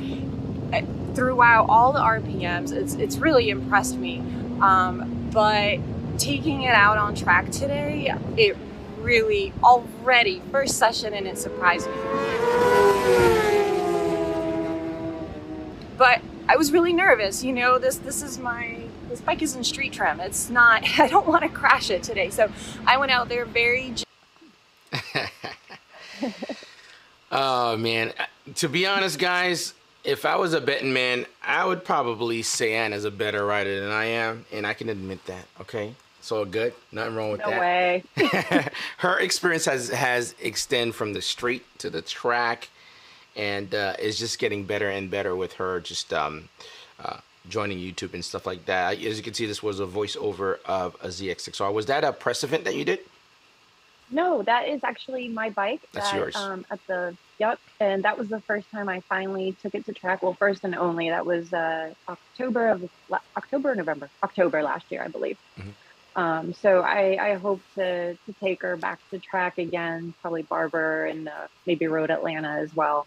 throughout all the RPMs. It's really impressed me. But taking it out on track today, it really, already, first session, and it surprised me. But I was really nervous, this bike is in street trim. It's not, I don't want to crash it today. So I went out there very... Oh, man. To be honest, guys, if I was a betting man, I would probably say Anna's a better rider than I am. And I can admit that, okay? It's all good. Nothing wrong with that. No way. Her experience has extended from the street to the track. And it's just getting better and better with her just joining YouTube and stuff like that. As you can see, this was a voiceover of a ZX6R. Was that a press event that you did? No, that is actually my bike. That's yours. Yep. And that was the first time I finally took it to track. Well, first and only. That was October last year, I believe. Mm-hmm. So I hope to take her back to track again, probably Barber and maybe Road Atlanta as well.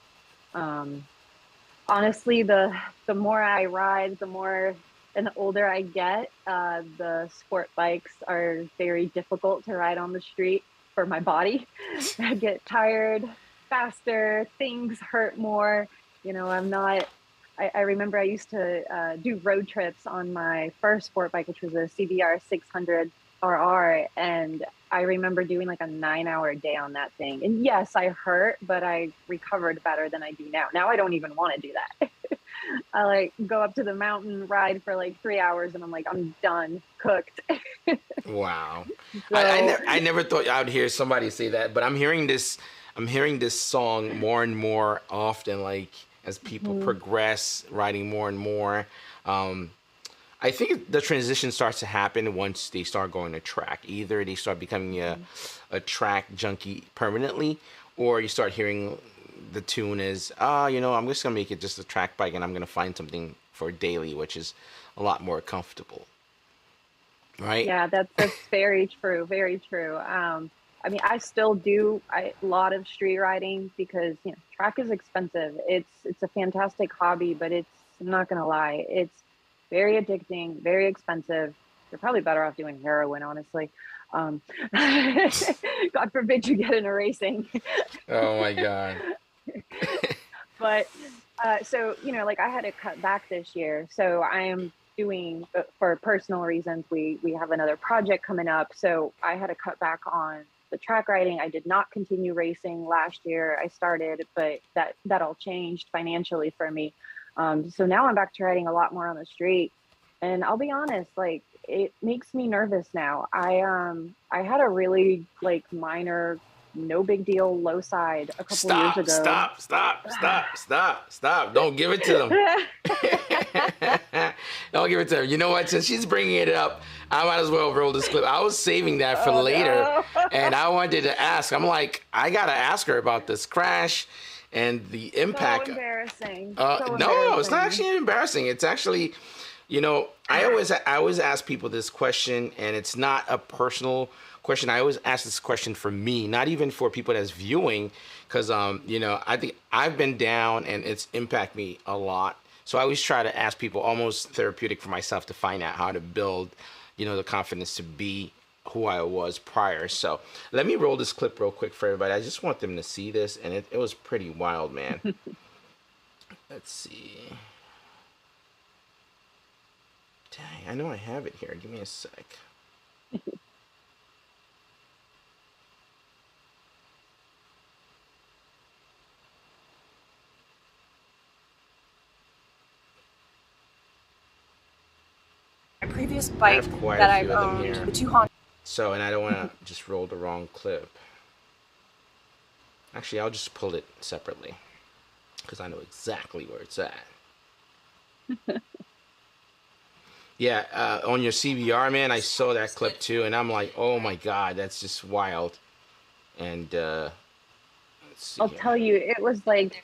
Honestly, the more I ride, the more and the older I get, the sport bikes are very difficult to ride on the street for my body. I get tired faster, things hurt more. I remember I used to do road trips on my first sport bike, which was a CBR 600 RR, and I remember doing like a 9-hour day on that thing. And yes, I hurt, but I recovered better than I do now. Now I don't even want to do that. I go up to the mountain, ride for 3 hours, and I'm like, I'm done, cooked. Wow. So, I never thought I would hear somebody say that, but I'm hearing this song more and more often, as people progress, riding more and more. I think the transition starts to happen once they start going to track. Either they start becoming a track junkie permanently, or you start hearing the tune is, I'm just going to make it just a track bike and I'm going to find something for daily, which is a lot more comfortable. Right? Yeah, that's very true. Very true. I still do a lot of street riding because, track is expensive. It's a fantastic hobby, but I'm not going to lie. It's very addicting, very expensive. You're probably better off doing heroin, honestly. God forbid you get into racing. Oh my God. But so, I had to cut back this year. So I am doing, for personal reasons, we have another project coming up. So I had to cut back on the track riding. I did not continue racing last year. I started, but that all changed financially for me. So now I'm back to riding a lot more on the street. And I'll be honest, it makes me nervous now. I had a really like minor, no big deal low side a couple years Stop, ago. stop, stop, stop, stop, stop. Don't give it to them. Don't give it to her. You know what? Since she's bringing it up, I might as well roll this clip. I was saving that for later, no. and I wanted to ask. I'm like, I gotta ask her about this crash and the impact. So embarrassing. No, So no, it's not embarrassing. actually embarrassing. It's actually, you know, I always ask people this question, and it's not a personal question. I always ask this question for me, not even for people that's viewing, because you know, I think I've been down and it's impacted me a lot. So I always try to ask people, almost therapeutic for myself, to find out how to build, you know, the confidence to be who I was prior. So let me roll this clip real quick for everybody. I just want them to see this, and it was pretty wild, man. Let's see. Dang, I know I have it here. Give me a sec. My previous bike have quite a that I've few of them owned, here. the two Honda. So, and I don't want to just roll the wrong clip. Actually, I'll just pull it separately, because I know exactly where it's at. Yeah, on your CBR, man, I saw that clip too, and I'm like, oh my God, that's just wild. And let's see I'll here. tell you, it was like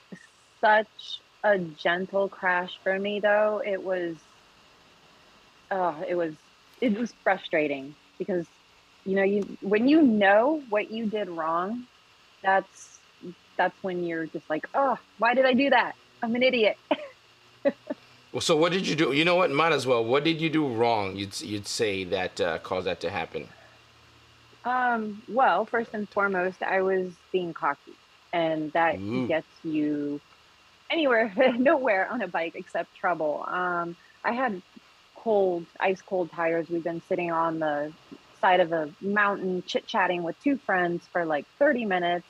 such a gentle crash for me though. It was frustrating because when you know what you did wrong, that's when you're just like, oh, why did I do that? I'm an idiot. Well, so what did you do? You know what? Might as well. What did you do wrong? You'd say that caused that to happen. Well, first and foremost, I was being cocky, and that gets you anywhere, nowhere on a bike except trouble. I had ice cold tires. We've been sitting on the side of a mountain chit-chatting with two friends for like 30 minutes.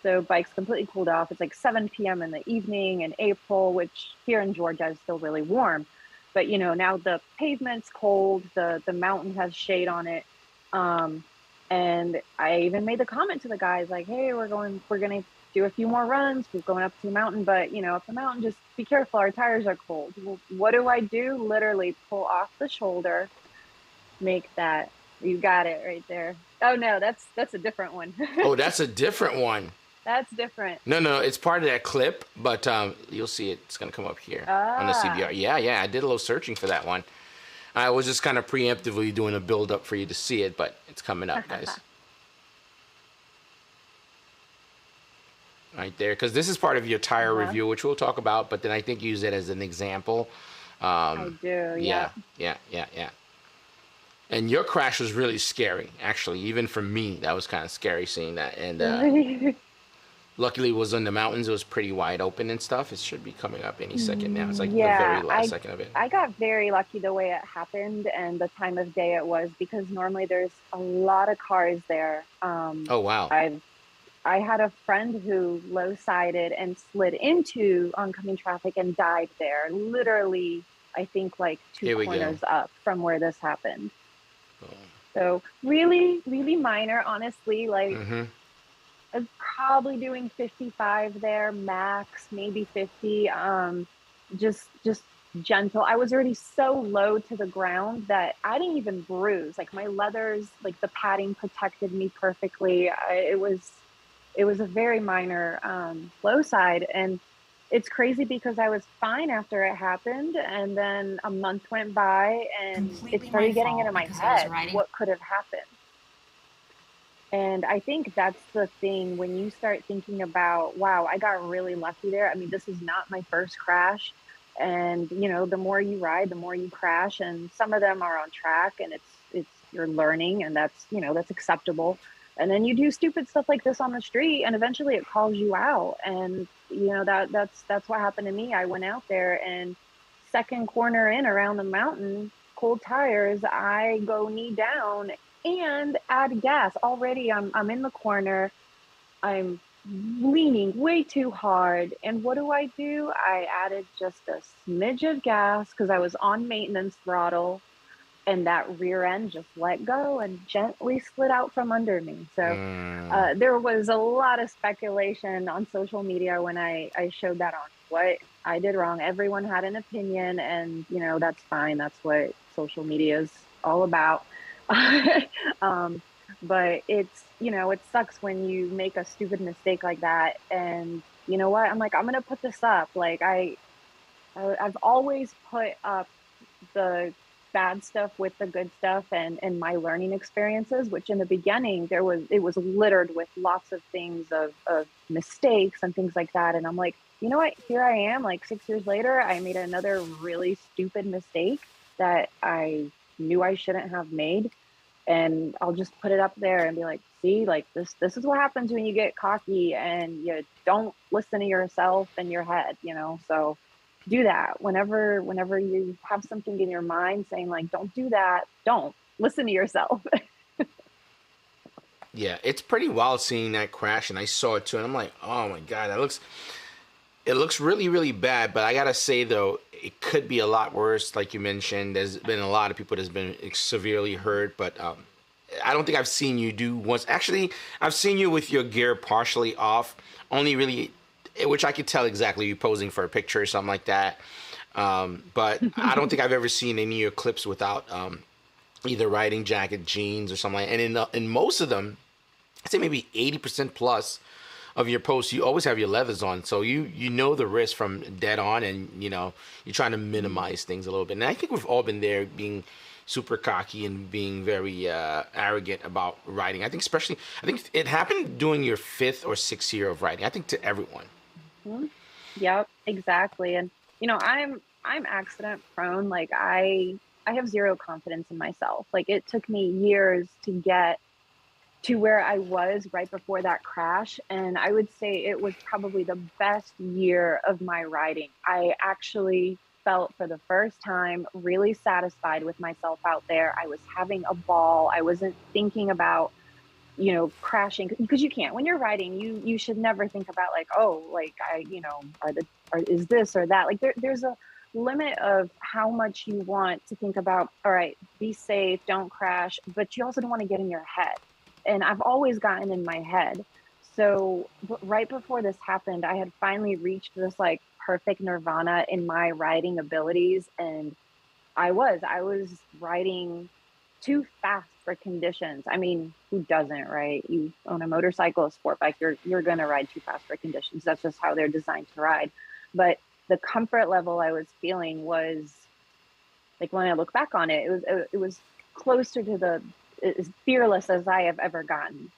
So bike's completely cooled off. It's like 7 p.m. in the evening in April, which here in Georgia is still really warm. But now the pavement's cold, the mountain has shade on it. And I even made the comment to the guys like, hey, we're gonna do a few more runs. We're going up to the mountain, but up the mountain, just be careful. Our tires are cold. Well, what do? Literally pull off the shoulder, make that. You got it right there. Oh no, that's a different one. Oh, that's a different one. That's different. No, it's part of that clip, but you'll see it's gonna come up here on the CBR. Yeah, I did a little searching for that one. I was just kind of preemptively doing a build up for you to see it, but it's coming up, guys. Right there, because this is part of your tire review, which we'll talk about, but then I think use it as an example. I do, yeah. Yeah. And your crash was really scary, actually. Even for me, that was kind of scary seeing that. And luckily, it was in the mountains. It was pretty wide open and stuff. It should be coming up any second now. It's like the very last second of it. I got very lucky the way it happened and the time of day it was, because normally there's a lot of cars there. Oh, wow. I had a friend who low-sided and slid into oncoming traffic and died there. Literally, I think like two corners up from where this happened. So really, really minor, honestly. Like I was probably doing 55 there, max, maybe 50. Just gentle. I was already so low to the ground that I didn't even bruise. Like my leathers, like the padding protected me perfectly. It was a very minor low side, and it's crazy because I was fine after it happened, and then a month went by and it started getting into my head what could have happened. And I think that's the thing, when you start thinking about, wow, I got really lucky there. I mean, this is not my first crash, and the more you ride, the more you crash, and some of them are on track, and it's you're learning, and that's acceptable. And then you do stupid stuff like this on the street, and eventually it calls you out. And that's what happened to me. I went out there, and second corner in around the mountain, cold tires, I go knee down and add gas. Already I'm in the corner. I'm leaning way too hard. And what do? I added just a smidge of gas because I was on maintenance throttle. and that rear end just let go and gently slid out from under me. So there was a lot of speculation on social media when I showed that on what I did wrong. Everyone had an opinion, and that's fine. That's what social media is all about. But it's, it sucks when you make a stupid mistake like that. And you know what? I'm like, I'm gonna put this up. Like I've always put up the bad stuff with the good stuff and my learning experiences, which in the beginning it was littered with lots of things of mistakes and things like that. And I'm like, you know what, here I am, like 6 years later, I made another really stupid mistake that I knew I shouldn't have made. And I'll just put it up there and be like, see, like this is what happens when you get cocky and you don't listen to yourself and your head, so do that whenever you have something in your mind saying like, don't do that, don't listen to yourself. Yeah, it's pretty wild seeing that crash, and I saw it too, and I'm like, oh my God, it looks really, really bad. But I gotta say though, it could be a lot worse. Like you mentioned, there's been a lot of people that's been severely hurt, but I don't think I've seen you do once. Actually, I've seen you with your gear partially off, only really, which I could tell exactly you posing for a picture or something like that. But I don't think I've ever seen any of your clips without either riding jacket, jeans, or something like that. And in most of them, I'd say maybe 80% plus of your posts, you always have your leathers on. So you know the risk from dead on, and you're trying to minimize things a little bit. And I think we've all been there, being super cocky and being very arrogant about riding. I think it happened during your 5th or 6th year of riding. I think to everyone. Mm-hmm. Yep, exactly. And I'm accident prone. Like I have zero confidence in myself. Like it took me years to get to where I was right before that crash. And I would say it was probably the best year of my riding. I actually felt for the first time really satisfied with myself out there. I was having a ball. I wasn't thinking about, crashing, because you can't. When you're riding, you should never think about like, oh, like is this or that. Like there's a limit of how much you want to think about, all right, be safe, don't crash, but you also don't want to get in your head. And I've always gotten in my head. So right before this happened, I had finally reached this like perfect nirvana in my riding abilities. And I was riding too fast for conditions. I mean, who doesn't, right? You own a motorcycle, a sport bike, you're going to ride too fast for conditions. That's just how they're designed to ride. But the comfort level I was feeling was like, when I look back on it, it was closer to as fearless as I have ever gotten.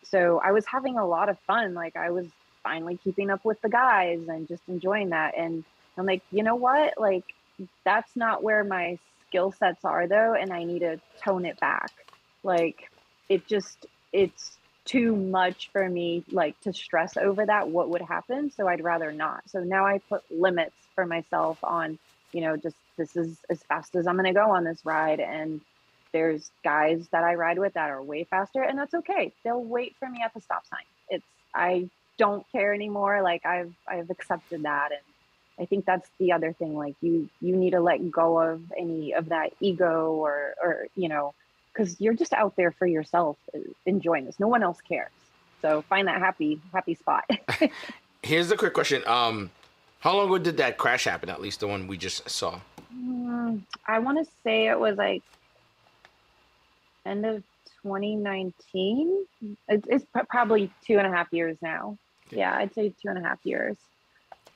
So I was having a lot of fun. Like I was finally keeping up with the guys and just enjoying that. And I'm like, you know what? Like that's not where my skill sets are though. And I need to tone it back. Like it's too much for me, like to stress over that, what would happen. So I'd rather not. So now I put limits for myself on, just this is as fast as I'm going to go on this ride. And there's guys that I ride with that are way faster, and that's okay. They'll wait for me at the stop sign. I don't care anymore. Like I've accepted that. And I think that's the other thing. Like you need to let go of any of that ego or because you're just out there for yourself enjoying this. No one else cares. So find that happy spot. Here's the quick question. How long ago did that crash happen? At least the one we just saw. I want to say it was like end of 2019. It's probably 2.5 years now. Okay. Yeah, I'd say 2.5 years.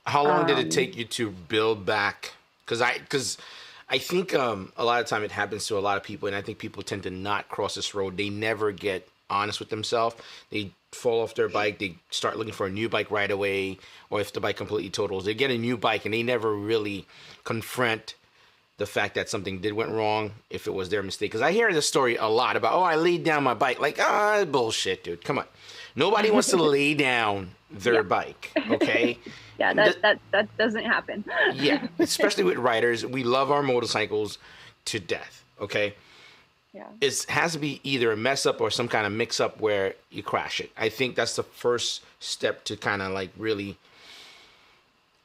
How long did it take you to build back? Because I think a lot of time it happens to a lot of people, and I think people tend to not cross this road. They never get honest with themselves. They fall off their bike. They start looking for a new bike right away, or if the bike completely totals, they get a new bike, and they never really confront the fact that something went wrong, if it was their mistake. Because I hear this story a lot about, oh, I laid down my bike. Like, bullshit, dude. Come on. Nobody wants to lay down their bike, okay? Yeah, that doesn't happen. Yeah, especially with riders. We love our motorcycles to death, okay? Yeah. It has to be either a mess up or some kind of mix up where you crash it. I think that's the first step to kind of like really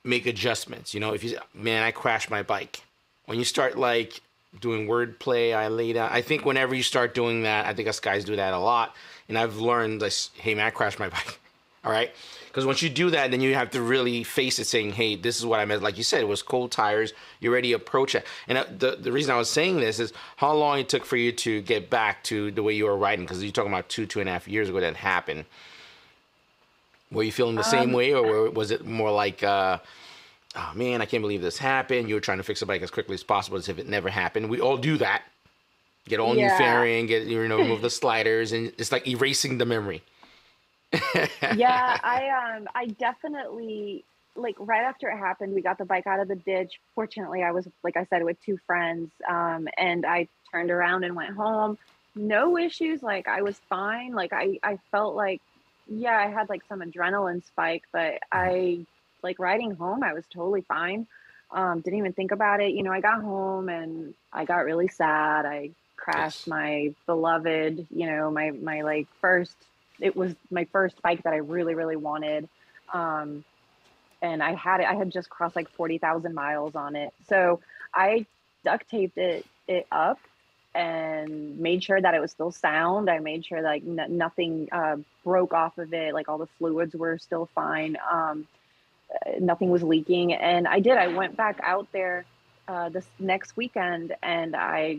make adjustments. If you say, man, I crashed my bike. When you start like doing wordplay. I lay down. I think whenever you start doing that, I think us guys do that a lot. And I've learned, like, hey, man, I crashed my bike. All right? Because once you do that, then you have to really face it saying, hey, this is what I meant. Like you said, it was cold tires. You already approach it. And the reason I was saying this is how long it took for you to get back to the way you were riding. Because you're talking about 2.5 years ago that happened. Were you feeling the same way? Or was it more like, oh, man, I can't believe this happened. You were trying to fix the bike as quickly as possible as if it never happened. We all do that. Get all new fairing, remove the sliders. And it's like erasing the memory. Yeah, I definitely, like, right after it happened, we got the bike out of the ditch. Fortunately, I was, like I said, with 2 friends, and I turned around and went home. No issues. Like, I was fine. Like, I felt like, yeah, I had like some adrenaline spike, but like riding home, I was totally fine. Didn't even think about it. I got home and I got really sad. I crashed my beloved, my like it was my first bike that I really, really wanted. And I had just crossed like 40,000 miles on it. So I duct taped it up and made sure that it was still sound. I made sure like nothing broke off of it. Like all the fluids were still fine. Nothing was leaking. And I went back out there this next weekend and I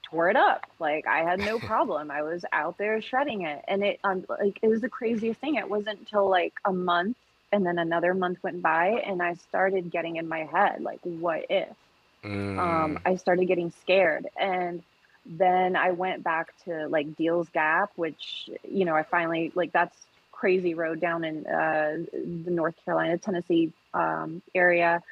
tore it up. Like I had no problem. I was out there shredding it, and it like it was the craziest thing. It wasn't until like a month, and then another month went by, and I started getting in my head like, what if? I started getting scared, and then I went back to like Deals Gap, which I finally like that's crazy road down in the North Carolina, Tennessee area.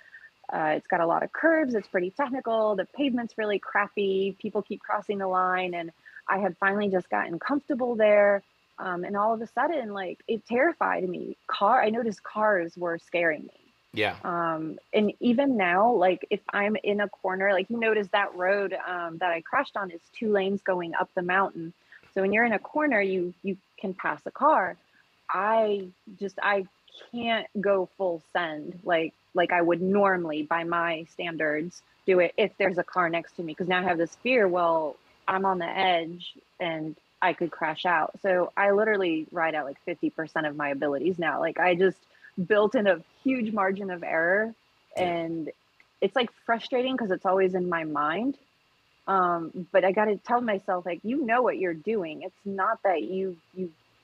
It's got a lot of curves. It's pretty technical. The pavement's really crappy. People keep crossing the line. And I had finally just gotten comfortable there. And all of a sudden, like, it terrified me. I noticed cars were scaring me. Yeah. And even now, like, if I'm in a corner, like you notice that road that I crashed on is 2 lanes going up the mountain. So when you're in a corner, you can pass a car. I can't go full send like I would normally by my standards do it if there's a car next to me, because now I have this fear, well, I'm on the edge and I could crash out. So I literally ride at like 50% of my abilities now. Like I just built in a huge margin of error, and it's like frustrating because it's always in my mind. But I got to tell myself, like, what you're doing. It's not that you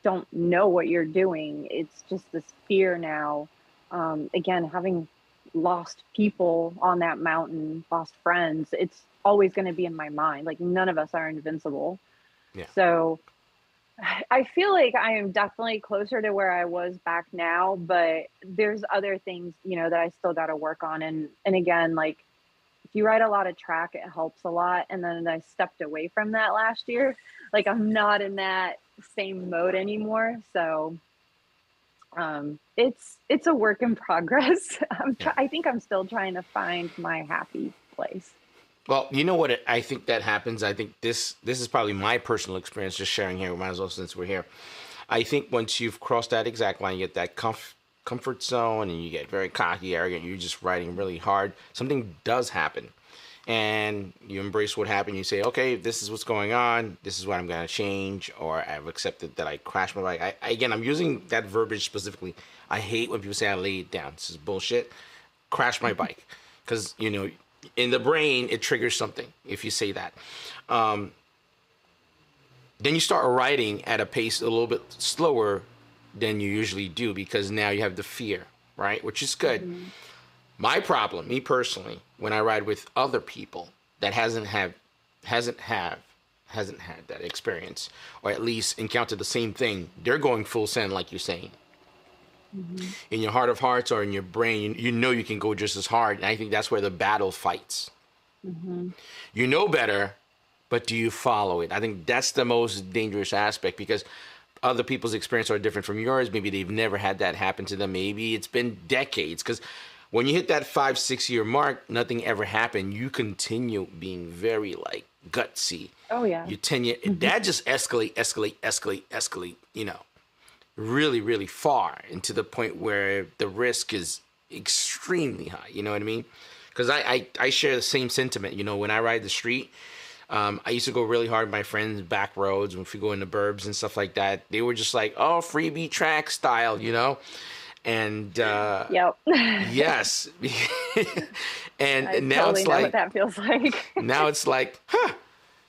don't know what you're doing. It's just this fear now. Again, having lost people on that mountain, lost friends, it's always going to be in my mind. Like none of us are invincible. Yeah. So I feel like I am definitely closer to where I was back now, but there's other things, that I still got to work on. And again, like if you ride a lot of track, it helps a lot. And then I stepped away from that last year. Like I'm not in that same mode anymore. So it's a work in progress. I think I'm still trying to find my happy place. Well, you know what I think that happens? I think this is probably my personal experience, just sharing here. We might as well, since we're here. I think once you've crossed that exact line, you get that comfort zone and you get very cocky, arrogant, you're just riding really hard. Something does happen. And you embrace what happened. You say, okay, this is what's going on. This is what I'm going to change. Or I've accepted that I crashed my bike. Again, I'm using that verbiage specifically. I hate when people say I laid it down. This is bullshit. Crash my bike. Because, in the brain, it triggers something if you say that. Then you start riding at a pace a little bit slower than you usually do, because now you have the fear, right? Which is good. Mm-hmm. My problem, me personally, when I ride with other people that hasn't had that experience, or at least encountered the same thing, they're going full send, like you're saying. Mm-hmm. In your heart of hearts or in your brain, you can go just as hard. And I think that's where the battle fights. Mm-hmm. You know better, but do you follow it? I think that's the most dangerous aspect, because other people's experience are different from yours. Maybe they've never had that happen to them. Maybe it's been decades, because when you hit that 5-6 year mark, nothing ever happened. You continue being very like gutsy. Oh yeah. You that just escalate, really, really far, and to the point where the risk is extremely high. You know what I mean? because I share the same sentiment. You know, when I ride the street, I used to go really hard with my friends back roads when we go in the burbs and stuff like that. They were just like, oh, freebie track style, you know? And Yep. yes. And I now totally it's know like, what that feels like. now it's like,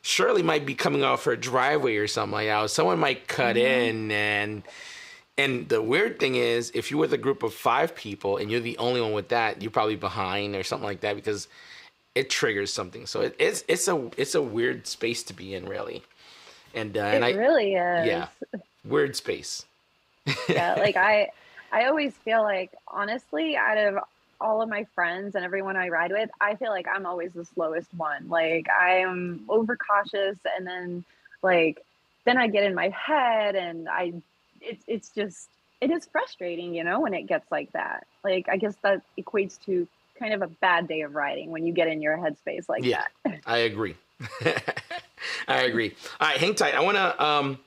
Shirley might be coming off her driveway or something like that. Someone might cut in, and the weird thing is, if you're with a group of 5 people and you're the only one with that, you're probably behind or something like that, because it triggers something. So it's a weird space to be in, really. And It really is. Yeah, weird space. Yeah, like I always feel like, honestly, out of all of my friends and everyone I ride with, I feel like I'm always the slowest one. Like, I am overcautious, and then I get in my head, and it's just, it is frustrating, you know, when it gets like that. Like, I guess that equates to kind of a bad day of riding when you get in your headspace like that. I agree. I agree. All right, hang tight. I want to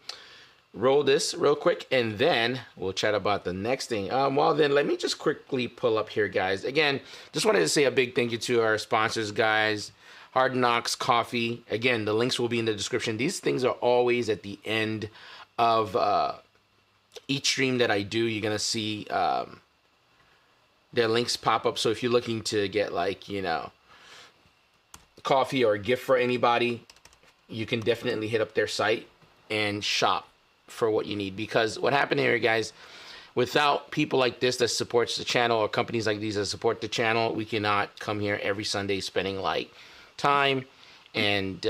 roll this real quick, and then we'll chat about the next thing. Well, then let me just quickly pull up here, guys. Again, just wanted to say a big thank you to our sponsors, guys. Hard Knocks Coffee. Again, the links will be in the description. These things are always at the end of each stream that I do. You're going to see their links pop up. So if you're looking to get, like, you know, coffee or a gift for anybody, you can definitely hit up their site and shop for what you need. Because what happened here, guys, without people like this that supports the channel, or companies like these that support the channel, we cannot come here every Sunday spending like time and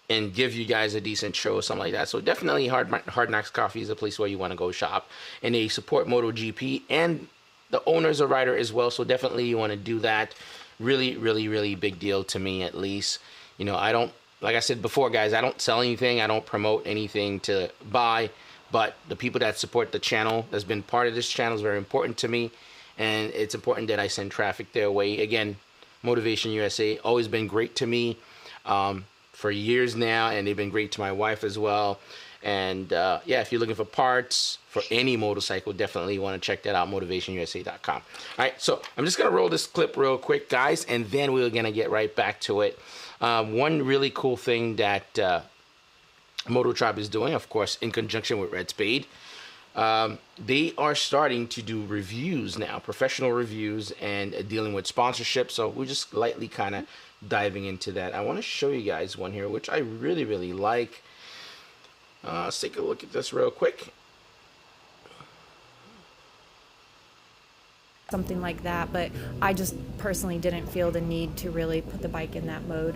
give you guys a decent show or something like that. So definitely Hard Knocks Coffee is a place where you want to go shop, and they support MotoGP and the owners of Rider as well. So definitely you want to do that. Really, really, really big deal to me, at least. You know, I don't, like I said before, guys, I don't sell anything. I don't promote anything to buy. But the people that support the channel, that's been part of this channel, is very important to me. And it's important that I send traffic their way. Again, Motivation USA, always been great to me for years now. And they've been great to my wife as well. And yeah, if you're looking for parts for any motorcycle, definitely want to check that out, motivationusa.com. All right, so I'm just going to roll this clip real quick, guys, and then we're going to get right back to it. One really cool thing that Moto Tribe is doing, of course, in conjunction with Red Spade, they are starting to do reviews now, professional reviews, and dealing with sponsorship. So we're just lightly kind of diving into that. I want to show you guys one here, which I really, really like. Let's take a look at this real quick. Something like that, but I just personally didn't feel the need to really put the bike in that mode.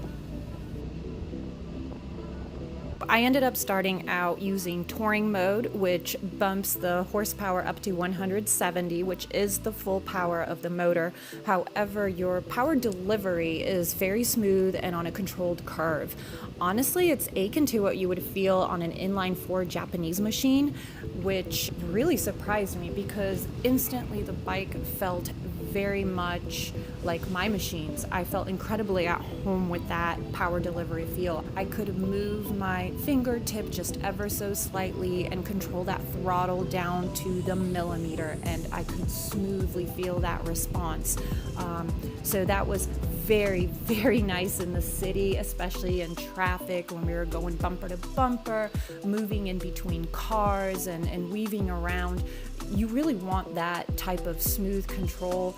I ended up starting out using touring mode, which bumps the horsepower up to 170, which is the full power of the motor. However, your power delivery is very smooth and on a controlled curve. Honestly, it's akin to what you would feel on an inline 4 Japanese machine, which really surprised me because instantly the bike felt very much like my machines. I felt incredibly at home with that power delivery feel. I could move my fingertip just ever so slightly and control that throttle down to the millimeter, and I could smoothly feel that response. So that was very, very nice in the city, especially in traffic when we were going bumper to bumper, moving in between cars and weaving around. You really want that type of smooth control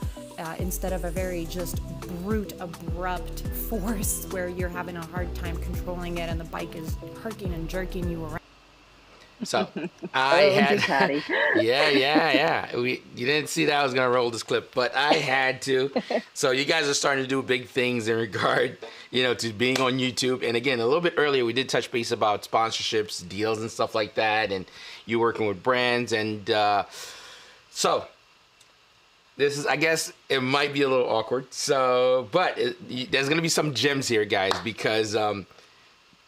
instead of a very just brute, abrupt force where you're having a hard time controlling it and the bike is herking and jerking you around. So I had, yeah. You didn't see that I was gonna roll this clip, but I had to. So you guys are starting to do big things in regard, to being on YouTube. And again, a little bit earlier, we did touch base about sponsorships, deals, and stuff like that, and you working with brands. And so this is, I guess, it might be a little awkward. So, but there's gonna be some gems here, guys, because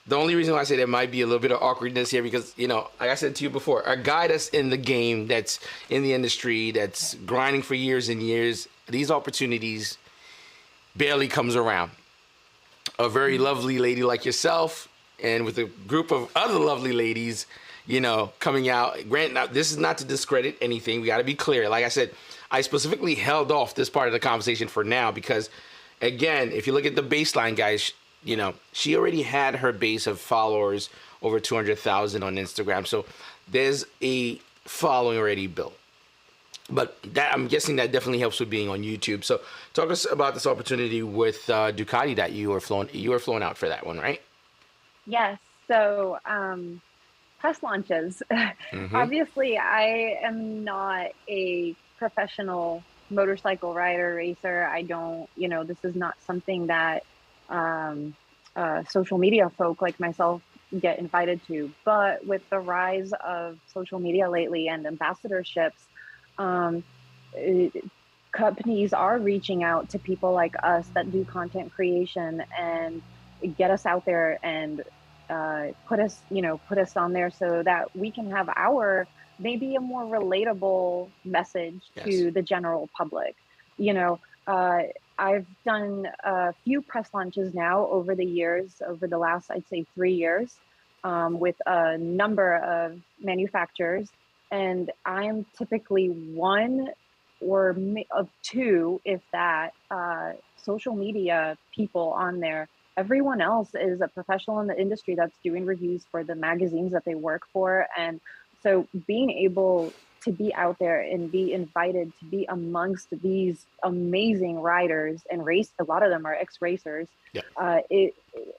the only reason why I say there might be a little bit of awkwardness here, because, like I said to you before, a guy that's in the game, that's in the industry, that's grinding for years and years, these opportunities barely comes around. A very lovely lady like yourself, and with a group of other lovely ladies, coming out. Granted, now, this is not to discredit anything. We got to be clear. Like I said, I specifically held off this part of the conversation for now because, again, if you look at the baseline, guys, you know, she already had her base of followers over 200,000 on Instagram. So there's a following already built. But that, I'm guessing that definitely helps with being on YouTube. So talk us about this opportunity with Ducati that you were flown out for that one, right? Yes. So press launches. Obviously, I am not a professional motorcycle rider, racer. I don't, you know, this is not something that social media folk like myself get invited to. But with the rise of social media lately and ambassadorships, companies are reaching out to people like us that do content creation and get us out there and put us on there so that we can have our maybe a more relatable message to the general public. You know, I've done a few press launches now over the years, over the last, I'd say 3 years, with a number of manufacturers. And I'm typically one or of two, if that, social media people on there. Everyone else is a professional in the industry that's doing reviews for the magazines that they work for. And so being able to be out there and be invited to be amongst these amazing riders and race, a lot of them are ex-racers. It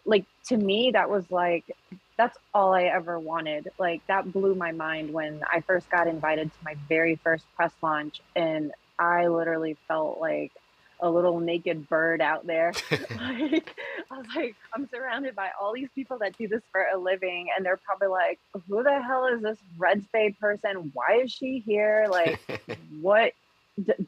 like, to me, that was like, that's all I ever wanted. Like, that blew my mind when I first got invited to my very first press launch. And I literally felt like a little naked bird out there. Like, I was like, I'm surrounded by all these people that do this for a living. And they're probably like, who the hell is this Red Spade person? Why is she here? Like, what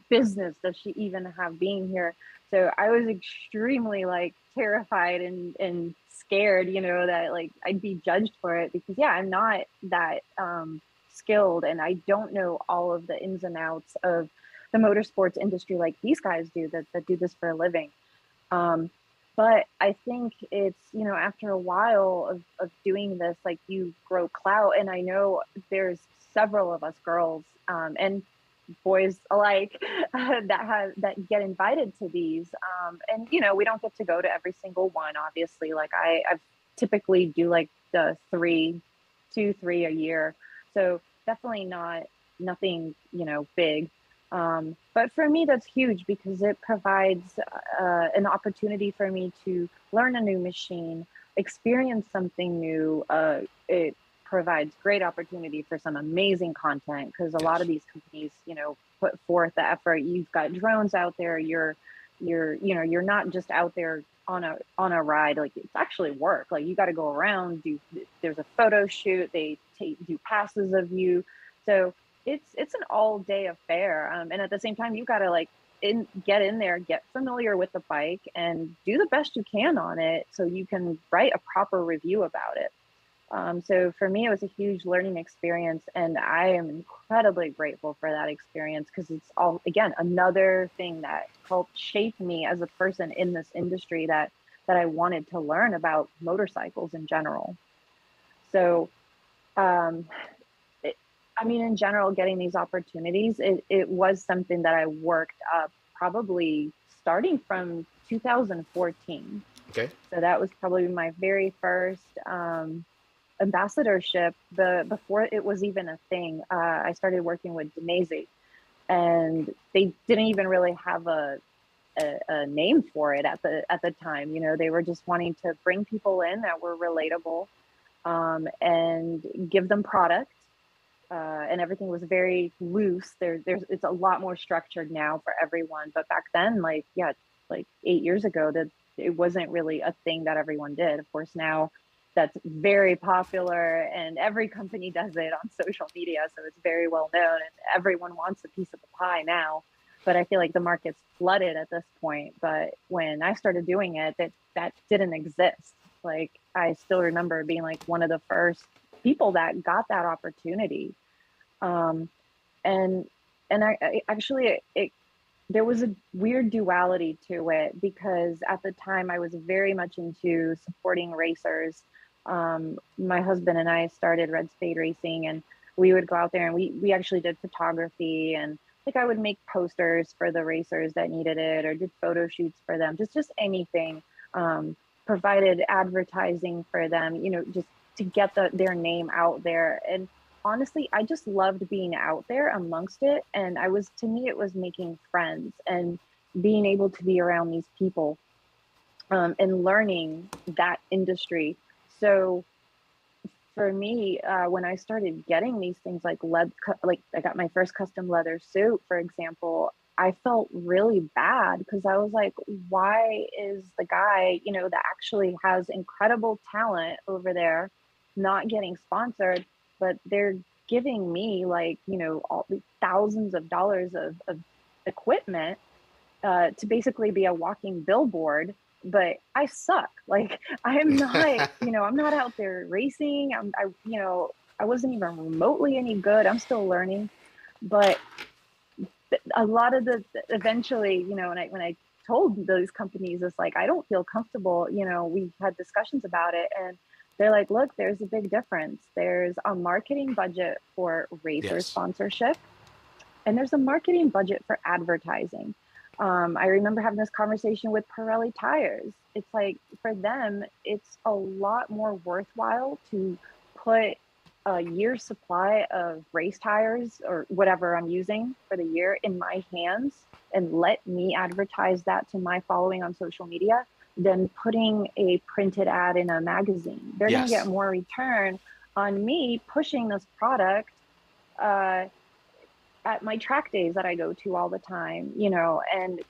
business does she even have being here? So I was extremely like terrified and scared, you know, that like I'd be judged for it because I'm not that skilled and I don't know all of the ins and outs of the motorsports industry like these guys do that do this for a living. But I think it's, you know, after a while of doing this, like, you grow clout. And I know there's several of us girls and boys alike that get invited to these. And, you know, we don't get to go to every single one, obviously. Like I've typically do like the 3 a year. So definitely nothing, you know, big. But for me, that's huge because it provides an opportunity for me to learn a new machine, experience something new. It provides great opportunity for some amazing content because a lot of these companies, you know, put forth the effort. You've got drones out there. You're not just out there on a ride. Like, it's actually work. Like, you got to go around, there's a photo shoot. They do passes of you. So it's an all day affair. And at the same time, you got to like get in there, get familiar with the bike and do the best you can on it so you can write a proper review about it. So for me, it was a huge learning experience, and I am incredibly grateful for that experience because it's all, again, another thing that helped shape me as a person in this industry that I wanted to learn about motorcycles in general. So, I mean, in general, getting these opportunities, it was something that I worked up probably starting from 2014. Okay. So that was probably my very first ambassadorship. Before it was even a thing, I started working with Damasey, and they didn't even really have a name for it at the time. You know, they were just wanting to bring people in that were relatable and give them product. And everything was very loose. It's a lot more structured now for everyone. But back then, like 8 years ago, that it wasn't really a thing that everyone did. Of course, now that's very popular and every company does it on social media. So it's very well known and everyone wants a piece of the pie now. But I feel like the market's flooded at this point. But when I started doing it, that didn't exist. Like, I still remember being like one of the first people that got that opportunity. And I actually, there was a weird duality to it because at the time I was very much into supporting racers. My husband and I started Red Spade Racing, and we would go out there and we actually did photography and like I would make posters for the racers that needed it, or did photo shoots for them, just anything. Provided advertising for them, you know, just to get their name out there. And honestly, I just loved being out there amongst it. And to me, it was making friends and being able to be around these people, and learning that industry. So for me, when I started getting these things like like I got my first custom leather suit, for example, I felt really bad because I was like, why is the guy, you know, that actually has incredible talent over there not getting sponsored, but they're giving me, like, you know, all the thousands of dollars of equipment to basically be a walking billboard, but I suck. Like, I am not, you know, I'm not out there racing. You know, I wasn't even remotely any good. I'm still learning, but a lot of eventually, you know, when I told those companies, it's like, I don't feel comfortable, you know, we had discussions about it, and they're like, look, there's a big difference. There's a marketing budget for racer sponsorship, and there's a marketing budget for advertising. I remember having this conversation with Pirelli tires. It's like, for them, it's a lot more worthwhile to put a year's supply of race tires or whatever I'm using for the year in my hands and let me advertise that to my following on social media than putting a printed ad in a magazine. They're going to get more return on me pushing this product at my track days that I go to all the time, you know. And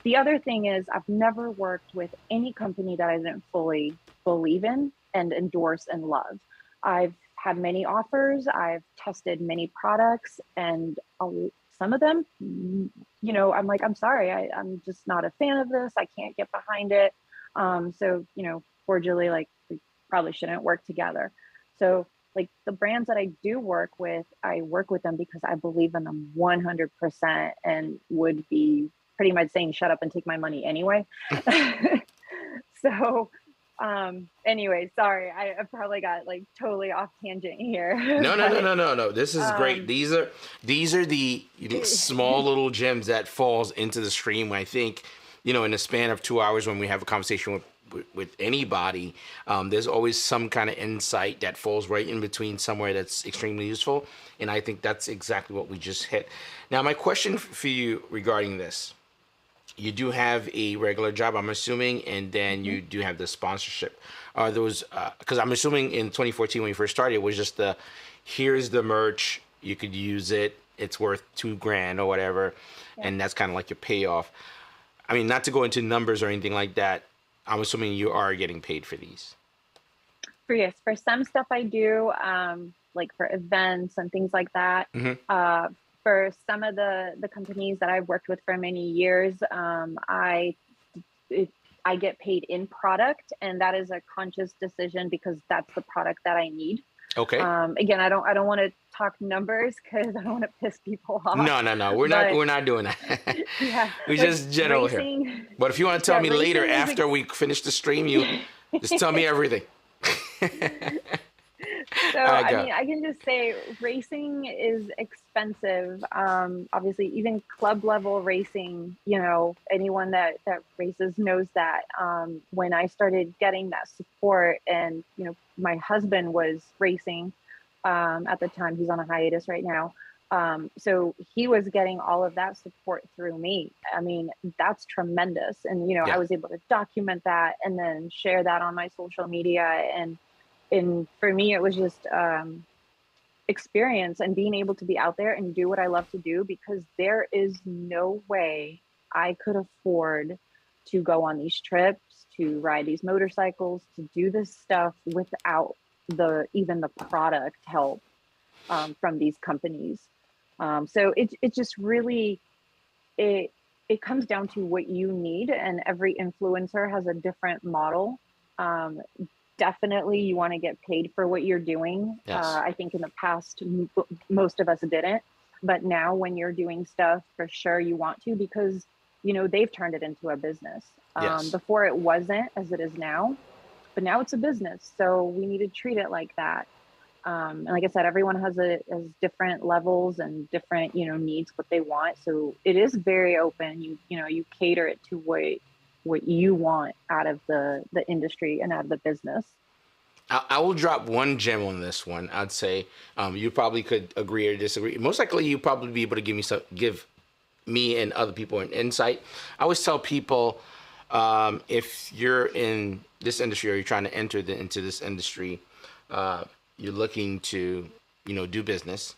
the other thing is, I've never worked with any company that I didn't fully believe in and endorse and love. I've had many offers, I've tested many products, and some of them, you know, I'm like, I'm sorry, I'm just not a fan of this. I can't get behind it. So, you know, cordially, like, we probably shouldn't work together. So, like, the brands that I do work with, I work with them because I believe in them 100% and would be pretty much saying, shut up and take my money anyway. So, anyway, sorry, I probably got like totally off tangent here. No. This is great. These are the small little gems that falls into the stream. I think, you know, in the span of 2 hours when we have a conversation with anybody, there's always some kind of insight that falls right in between somewhere that's extremely useful. And I think that's exactly what we just hit. Now, my question for you regarding this, you do have a regular job, I'm assuming, and then you do have the sponsorship. Are those, because I'm assuming in 2014 when you first started, it was just here's the merch, you could use it, it's worth $2,000 or whatever, and that's kind of like your payoff. I mean, not to go into numbers or anything like that, I'm assuming you are getting paid for these. Yes, for some stuff I do, like for events and things like that. For some of the companies that I've worked with for many years, I get paid in product, and that is a conscious decision because that's the product that I need. Okay. Again, I don't want to talk numbers because I don't want to piss people off. No. We're not doing that. Yeah, we like just general racing, here. But if you want to tell me later after we finish the stream, you just tell me everything. So, I mean, I can just say racing is expensive. Obviously, even club level racing, you know, anyone that races knows that. When I started getting that support, and, you know, my husband was racing at the time, he's on a hiatus right now. So he was getting all of that support through me. I mean, that's tremendous. And, you know, I was able to document that and then share that on my social media. And for me, it was just experience and being able to be out there and do what I love to do, because there is no way I could afford to go on these trips, to ride these motorcycles, to do this stuff without even the product help from these companies. So it just really, it comes down to what you need, and every influencer has a different model. Definitely you want to get paid for what you're doing. Yes. I think in the past, most of us didn't, but now when you're doing stuff, for sure you want to, because, you know, they've turned it into a business. Before it wasn't as it is now, but now it's a business. So we need to treat it like that. And like I said, everyone has different levels and different, needs, what they want. So it is very open. You cater it to what you want out of the industry and out of the business. I will drop one gem on this one. I'd say you probably could agree or disagree. Most likely, you probably be able to give me and other people an insight. I always tell people, if you're in this industry or you're trying to enter into this industry, you're looking to, do business.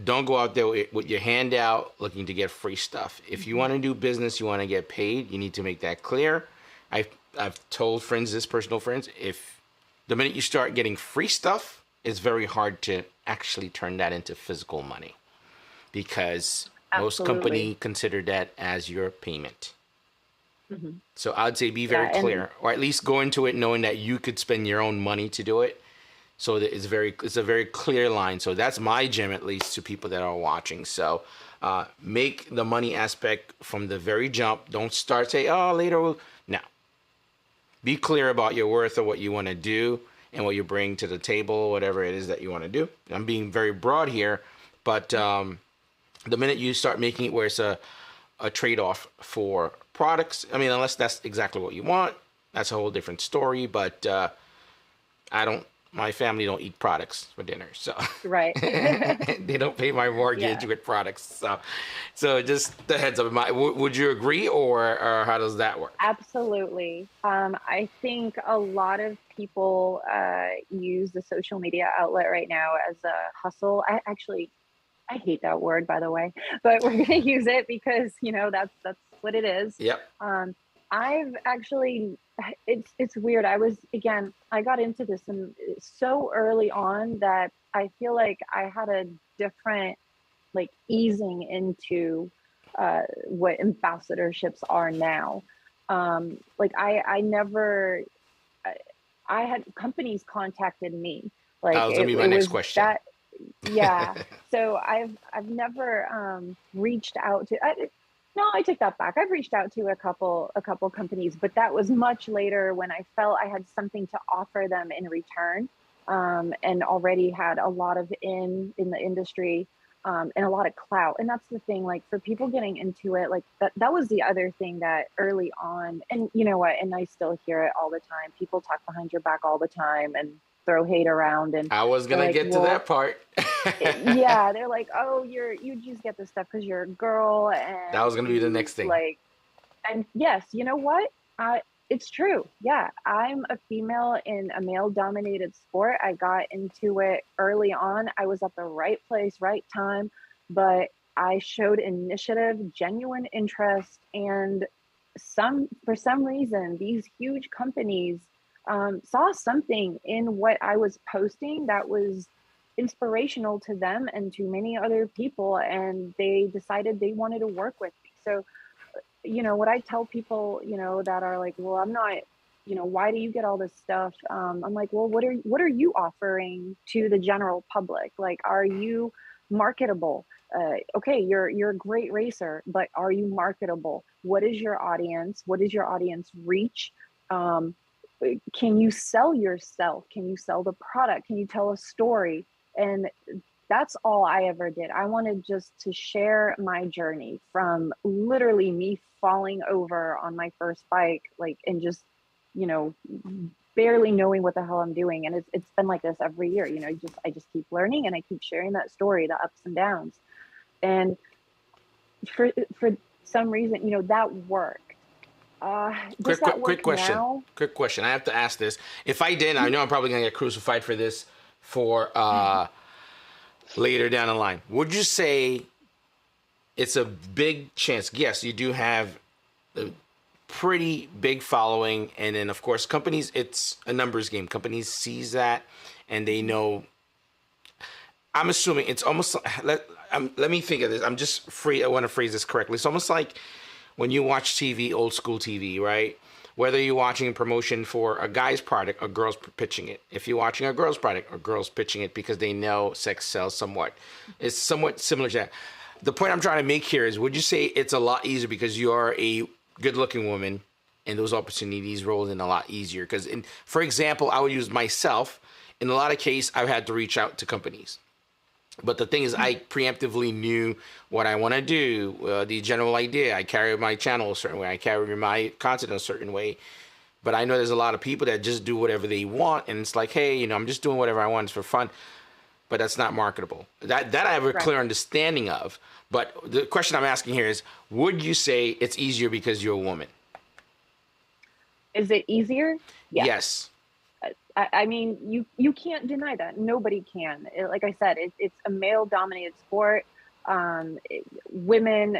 Don't go out there with your hand out looking to get free stuff. If you want to do business, you want to get paid, you need to make that clear. I've told personal friends, if the minute you start getting free stuff, it's very hard to actually turn that into physical money, because most companies consider that as your payment. Mm-hmm. So I'd say be very clear, or at least go into it knowing that you could spend your own money to do it. So that it's a very clear line. So that's my gem, at least to people that are watching. So make the money aspect from the very jump. Don't start say, oh, later. No. Be clear about your worth of what you want to do and what you bring to the table, whatever it is that you want to do. I'm being very broad here, but the minute you start making it where it's a trade-off for products, I mean, unless that's exactly what you want, that's a whole different story. But my family don't eat products for dinner, so right. They don't pay my mortgage with products. So just the heads up. Would you agree, or how does that work? Absolutely. I think a lot of people use the social media outlet right now as a hustle. I hate that word, by the way, but we're going to use it because, that's what it is. Yep. I've actually, it's weird. I got into this so early on that I feel like I had a different, easing into what ambassadorships are now. I had companies contacted me. That was going to be my next question. Yeah. So I've never reached out to. No, I take that back. I've reached out to a couple companies, but that was much later when I felt I had something to offer them in return, and already had a lot of in the industry, and a lot of clout. And that's the thing, for people getting into it, that was the other thing that early on, and you know what, and I still hear it all the time. People talk behind your back all the time and throw hate around, and I was gonna get to that part. Yeah, they're like, oh, you just get this stuff because you're a girl, and that was gonna be the next thing. And yes, you know what? It's true. Yeah, I'm a female in a male-dominated sport. I got into it early on. I was at the right place, right time, but I showed initiative, genuine interest, and for some reason, these huge companies saw something in what I was posting that was inspirational to them and to many other people, and they decided they wanted to work with me. So, what I tell people, that are like, well, I'm not, why do you get all this stuff? I'm like, well, what are you offering to the general public? Are you marketable? Okay, you're a great racer, but are you marketable? What is your audience? What is your audience reach? Can you sell yourself? Can you sell the product? Can you tell a story? And that's all I ever did. I wanted just to share my journey from literally me falling over on my first bike, and just, barely knowing what the hell I'm doing. And it's been like this every year. I just keep learning, and I keep sharing that story, the ups and downs. And for some reason, that worked. Quick question. I have to ask this. If I didn't, I know I'm probably gonna get crucified for this later down the line. Would you say it's a big chance? Yes, you do have a pretty big following, and then of course companies, it's a numbers game. Companies sees that, and they know. I'm assuming it's almost. Let me think of this. I want to phrase this correctly. It's almost like when you watch TV, old school TV, right? Whether you're watching a promotion for a guy's product or girls pitching it. If you're watching a girl's product or girls pitching it because they know sex sells somewhat. It's somewhat similar to that. The point I'm trying to make here is, would you say it's a lot easier because you are a good-looking woman and those opportunities roll in a lot easier? Because, for example, I would use myself. in a lot of cases, I've had to reach out to companies. But the thing is, I preemptively knew what I want to do, the general idea. I carry my channel a certain way. I carry my content a certain way. But I know there's a lot of people that just do whatever they want. And it's like, hey, I'm just doing whatever I want. It's for fun. But that's not marketable. That I have a clear understanding of. But the question I'm asking here is, would you say it's easier because you're a woman? Is it easier? Yes. I mean, you can't deny that. Nobody can. Like I said, it's a male-dominated sport. Women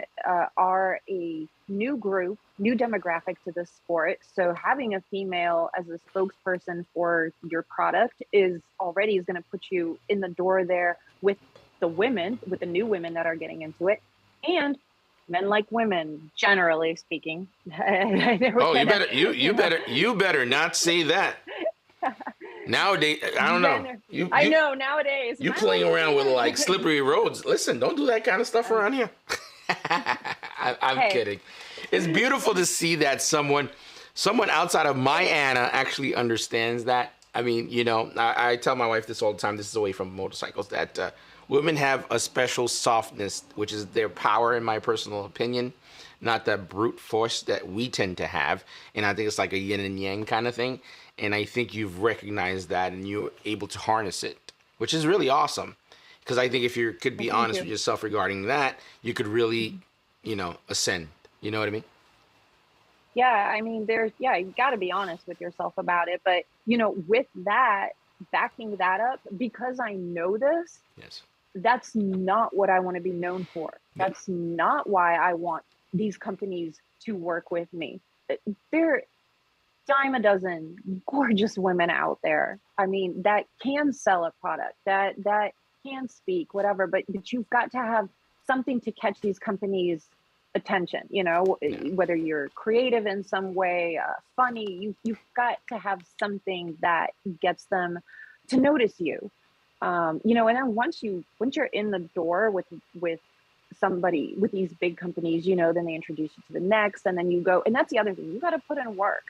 are a new group, new demographic to this sport. So having a female as a spokesperson for your product is going to put you in the door there with the women, with the new women that are getting into it, and men like women, generally speaking. You better not say that. Nowadays, I don't know. I know nowadays. You playing around with like slippery roads. Listen, don't do that kind of stuff around here. I'm kidding. It's beautiful to see that someone outside of my Anna actually understands that. I mean, I tell my wife this all the time. This is away from motorcycles, that women have a special softness, which is their power, in my personal opinion, not that brute force that we tend to have. And I think it's like a yin and yang kind of thing. And I think you've recognized that and you're able to harness it, which is really awesome. Because I think if you could be honest with yourself regarding that, you could really, ascend. You know what I mean? Yeah, I mean, you got to be honest with yourself about it. But, with that, backing that up, because I know this, that's not what I want to be known for. That's not why I want these companies to work with me. They're dime a dozen gorgeous women out there. I mean, that can sell a product, that can speak, whatever, but you've got to have something to catch these companies' attention, whether you're creative in some way, funny, you've got to have something that gets them to notice you. And then once you're in the door with somebody, with these big companies, then they introduce you to the next, and then you go, and that's the other thing, you got to put in work.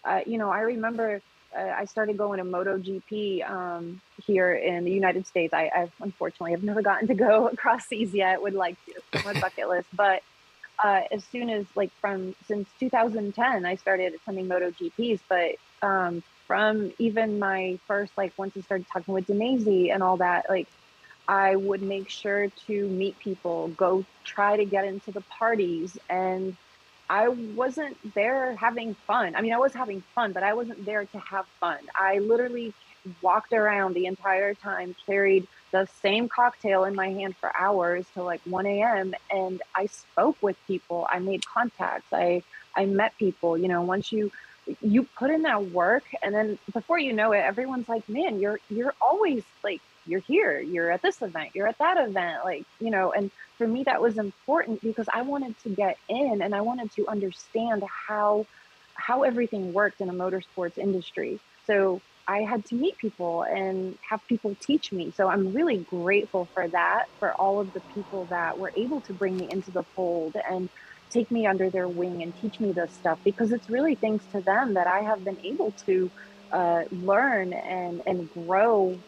I remember I started going to MotoGP here in the United States. I unfortunately have never gotten to go across seas yet. Would like to, it's on my bucket list. But as soon as since 2010, I started attending MotoGPs. But from even my first, once I started talking with Denise and all that, I would make sure to meet people, go try to get into the parties, and I wasn't there having fun. I mean, I was having fun, but I wasn't there to have fun. I literally walked around the entire time, carried the same cocktail in my hand for hours till 1 a.m. And I spoke with people. I made contacts. I met people. Once you put in that work, and then before you know it, everyone's like, man, you're always you're here, you're at this event, you're at that event, and for me, that was important because I wanted to get in and I wanted to understand how everything worked in a motorsports industry. So I had to meet people and have people teach me. So I'm really grateful for that, for all of the people that were able to bring me into the fold and take me under their wing and teach me this stuff, because it's really thanks to them that I have been able to learn and grow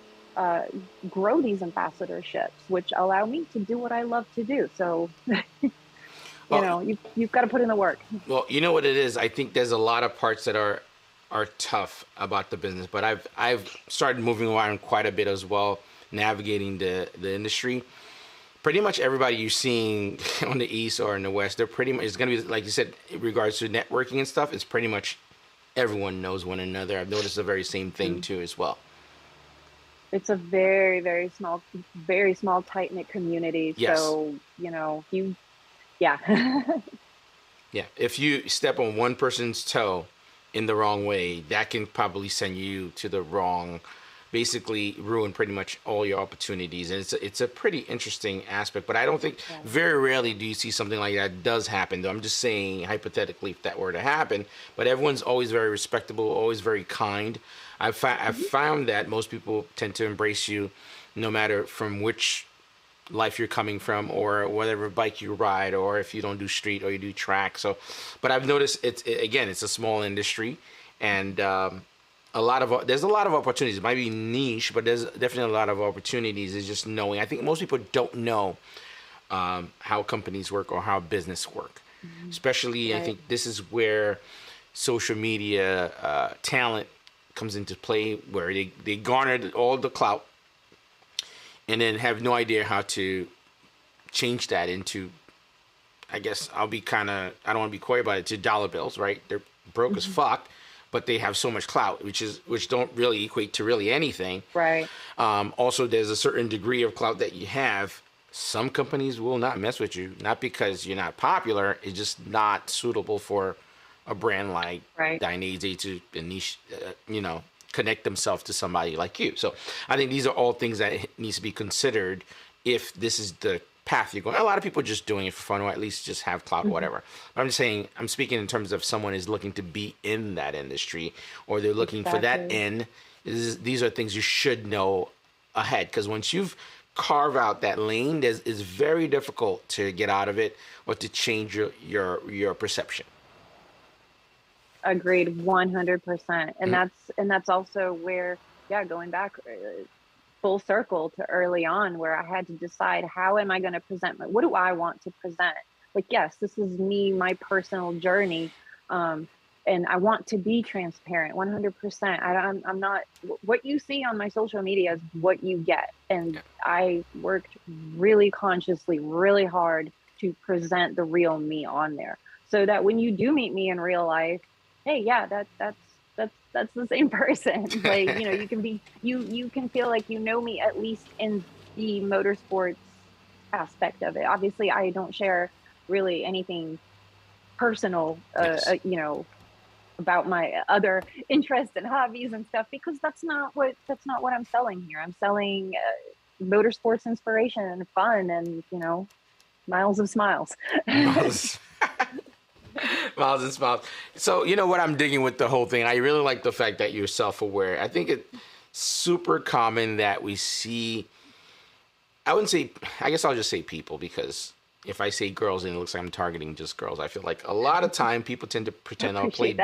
these ambassadorships, which allow me to do what I love to do. So, you've got to put in the work. Well, you know what it is? I think there's a lot of parts that are tough about the business, but I've started moving around quite a bit as well, navigating the industry. Pretty much everybody you're seeing on the East or in the West, they're pretty much, it's going to be, like you said, in regards to networking and stuff, it's pretty much everyone knows one another. I've noticed the very same thing too as well. It's a very, very small, tight-knit community. Yes. So, yeah. If you step on one person's toe in the wrong way, that can probably send you to the wrong, basically ruin pretty much all your opportunities. And it's a pretty interesting aspect, but I don't think, very rarely do you see something like that does happen, though. I'm just saying hypothetically if that were to happen, but everyone's always very respectable, always very kind. I've found that most people tend to embrace you no matter from which life you're coming from or whatever bike you ride, or if you don't do street or you do track. So, but I've noticed it's a small industry, and there's a lot of opportunities. It might be niche, but there's definitely a lot of opportunities. It's just knowing. I think most people don't know how companies work or how business work. Especially, Right. I think this is where social media talent comes into play, where they garnered all the clout and then have no idea how to change that into, I guess I don't want to be coy about it, to dollar bills, right? They're broke as fuck, but they have so much clout, which don't really equate to really anything. Right. Also, there's a certain degree of clout that you have. Some companies will not mess with you, not because you're not popular, it's just not suitable for a brand like Right. Dainese to niche, connect themselves to somebody like you. So I think these are all things that needs to be considered if this is the path you're going. A lot of people are just doing it for fun, or at least just have clout, whatever. But I'm just saying, I'm speaking in terms of someone is looking to be in that industry, or they're looking for that Exactly. in. These are things you should know ahead, because once you've carved out that lane, it's very difficult to get out of it or to change your perception. Agreed, 100%. And that's also where, going back full circle to early on, where I had to decide, how am I going to present what do I want to present? Like, yes, this is me, my personal journey. And I want to be transparent 100%. I'm not, what you see on my social media is what you get. And I worked really consciously, really hard to present the real me on there, so that when you do meet me in real life, hey, yeah, that's the same person. Like, you can be, you can feel like you know me, at least in the motorsports aspect of it. Obviously, I don't share really anything personal, about my other interests and hobbies and stuff, because that's not what I'm selling here. I'm selling motorsports inspiration and fun, and miles of smiles. Miles. Miles and smiles. So, you know what I'm digging with the whole thing? I really like the fact that you're self-aware. I think it's super common that we see, I guess I'll just say people, because if I say girls and it looks like I'm targeting just girls, I feel like a lot of time people tend to pretend I'll play.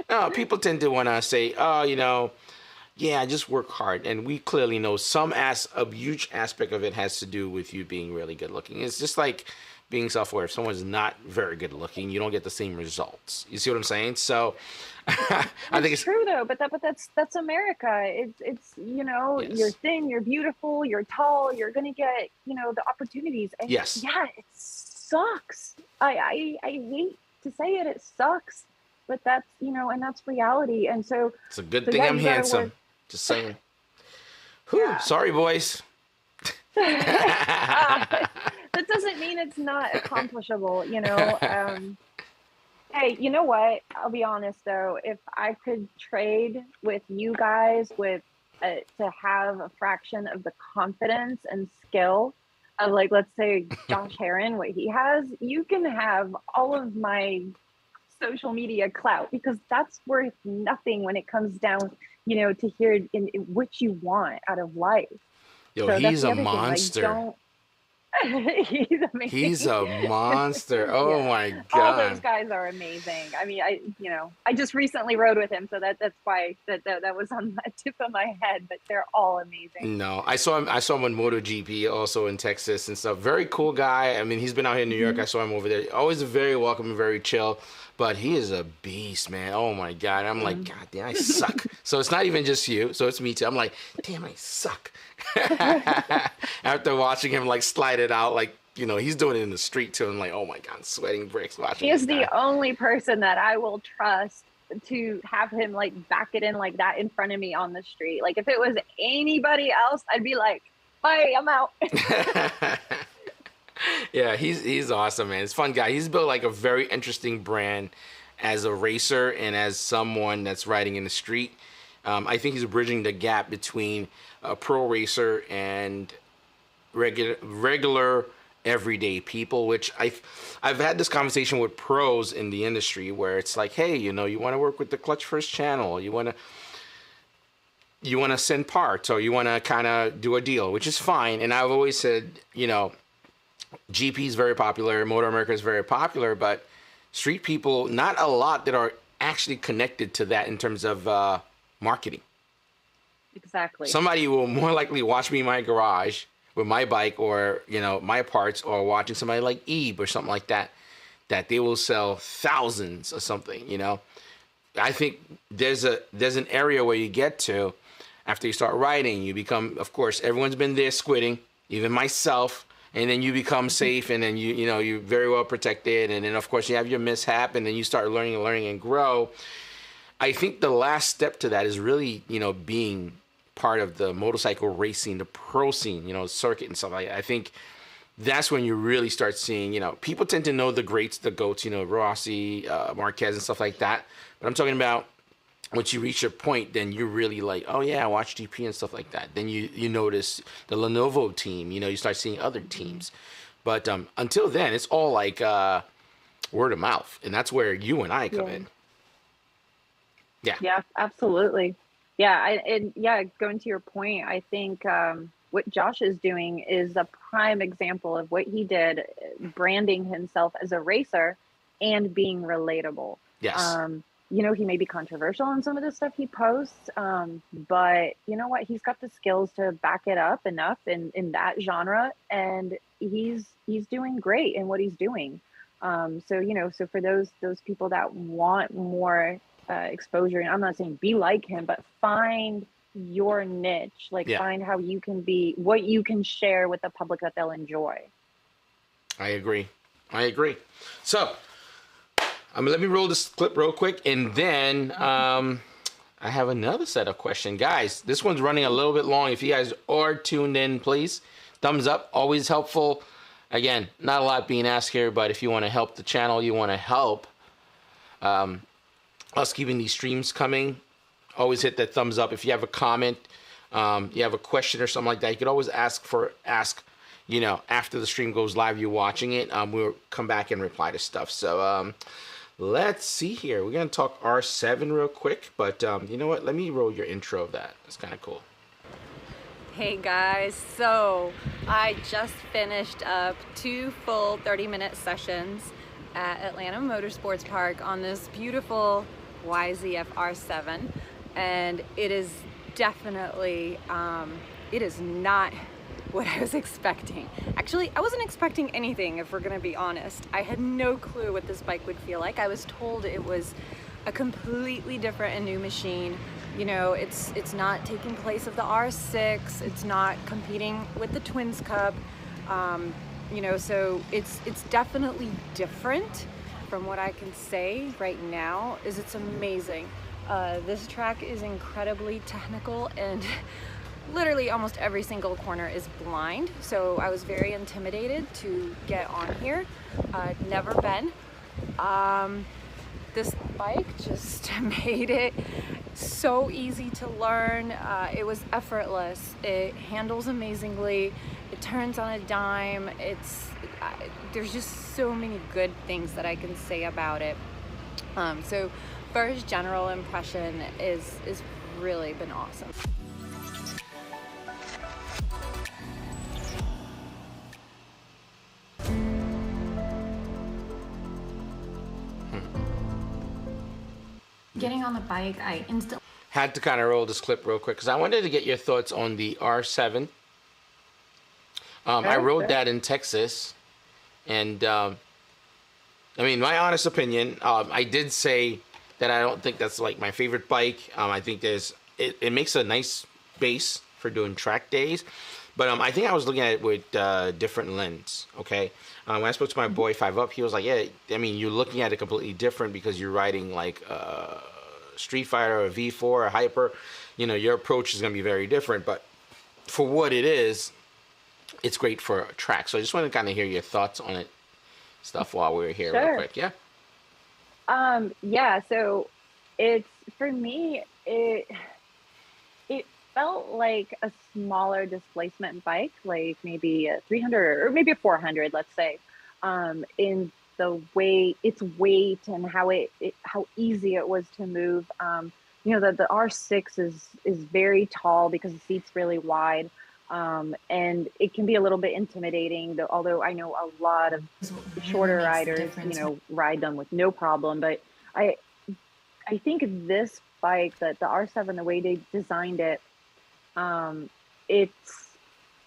No, people tend to want to say, yeah, I just work hard. And we clearly know a huge aspect of it has to do with you being really good looking. It's just like being self-aware. If someone's not very good looking, you don't get the same results. You see what I'm saying? So I think it's true though, but that's America. It's Yes. you're thin, you're beautiful, you're tall, you're gonna get the opportunities. And Yes. yeah, it sucks. I hate to say it, it sucks, but that's and that's reality. And so it's a good so thing yeah, I'm you gotta handsome. work. Just saying. Whew, sorry, boys. That doesn't mean it's not accomplishable, Hey, you know what? I'll be honest though. If I could trade with you guys to have a fraction of the confidence and skill of, like, let's say Josh Heron, what he has, you can have all of my social media clout, because that's worth nothing when it comes down, to hear in what you want out of life. Yo, So that's he's the a other thing, like, monster. he's amazing. He's a monster. Oh Yeah. my All those God. guys are amazing. I mean, I just recently rode with him, so that's why that was on the tip of my head. But they're all amazing. No, I saw him on MotoGP, also in Texas and stuff. Very cool guy. I mean, he's been out here in New York. I saw him over there. Always very welcome and very chill. But he is a beast, man. Oh my God. I'm like, God damn, I suck. So it's not even just you. So it's me too. I'm like, damn, I suck. After watching him like slide it out, like, he's doing it in the street too. I'm like, oh my God, I'm sweating bricks watching He is this guy. the only person that I will trust to have him like back it in like that in front of me on the street. Like, if it was anybody else, I'd be like, bye, I'm out. Yeah, he's awesome, man. He's a fun guy. He's built like a very interesting brand as a racer and as someone that's riding in the street. I think he's bridging the gap between a pro racer and regular everyday people, which I've had this conversation with pros in the industry where it's like, hey, you want to work with the Clutch First channel, you want to send parts, or you want to kind of do a deal, which is fine. And I've always said, GP is very popular, Motor America is very popular, but street people, not a lot that are actually connected to that in terms of marketing. Exactly. Somebody will more likely watch me in my garage with my bike or, you know, my parts, or watching somebody like Eve or something like that, that they will sell thousands or something, you know. I think there's an area where you get to after you start riding, you become, of course, everyone's been there squidding, even myself, and then you become safe, and then you know, you're very well protected, and then of course you have your mishap, and then you start learning and grow. I think the last step to that is really, you know, being part of the motorcycle racing, the pro scene, you know, circuit and stuff like that. I think that's when you really start seeing, you know, people tend to know the greats, the GOATs, you know, Rossi, Marquez and stuff like that. But I'm talking about once you reach a point, then you're really like, oh yeah, I watch GP and stuff like that. Then you notice the Lenovo team, you know, you start seeing other teams. But until then, it's all like word of mouth. And that's where you and I come in. Yeah, absolutely. Going to your point, I think what Josh is doing is a prime example of what he did, branding himself as a racer and being relatable. Yes. You know, he may be controversial in some of the stuff he posts, but you know what? He's got the skills to back it up enough in that genre, and he's doing great in what he's doing. So, you know, so for those people that want more exposure, and I'm not saying be like him, but find your niche, like find how you can be, what you can share with the public that they'll enjoy. I agree. So let me roll this clip real quick, and then I have another set of questions. Guys, this one's running a little bit long. If you guys are tuned in, please, thumbs up, always helpful. Again, not a lot being asked here, but if you want to help the channel, you want to help us keeping these streams coming, always hit that thumbs up. If you have a comment, you have a question or something like that, you could always ask, you know, after the stream goes live, you're watching it, we'll come back and reply to stuff. So let's see here. We're going to talk R7 real quick, but you know what? Let me roll your intro of that. It's kind of cool. Hey guys, so I just finished up 2 full 30-minute sessions at Atlanta Motorsports Park on this beautiful YZF R7, and it is definitely, it is not what I was expecting. Actually, I wasn't expecting anything, if we're gonna be honest. I had no clue what this bike would feel like. I was told it was a completely different and new machine. You know, it's not taking place of the R6, it's not competing with the Twins Cup. You know, so it's definitely different. From what I can say right now is it's amazing. This track is incredibly technical, and literally almost every single corner is blind. So I was very intimidated to get on here. Never been. This bike just made it so easy to learn. It was effortless. It handles amazingly. It turns on a dime. There's just so many good things that I can say about it. So first general impression is really been awesome. Getting on the bike, I instantly had to kind of roll this clip real quick because I wanted to get your thoughts on the R7. I rode that in Texas, and I mean, my honest opinion, I did say that I don't think that's like my favorite bike. I think it makes a nice base for doing track days, but I think I was looking at it with different lens. Okay, when I spoke to my boy 5up, he was like, yeah, I mean, you're looking at it completely different because you're riding like Street Fighter or a V4 or Hyper. You know, your approach is going to be very different, but for what it is, it's great for a track. So I just want to kind of hear your thoughts on it stuff while we're here real quick. Yeah. Yeah, so it's, for me, it felt like a smaller displacement bike, like maybe a 300 or maybe a 400, let's say, in the its weight and how easy it was to move. You know, the R6 is very tall because the seat's really wide. And it can be a little bit intimidating, although I know a lot of shorter riders, you know, ride them with no problem. But I think this bike, that the R7, the way they designed it, um, it's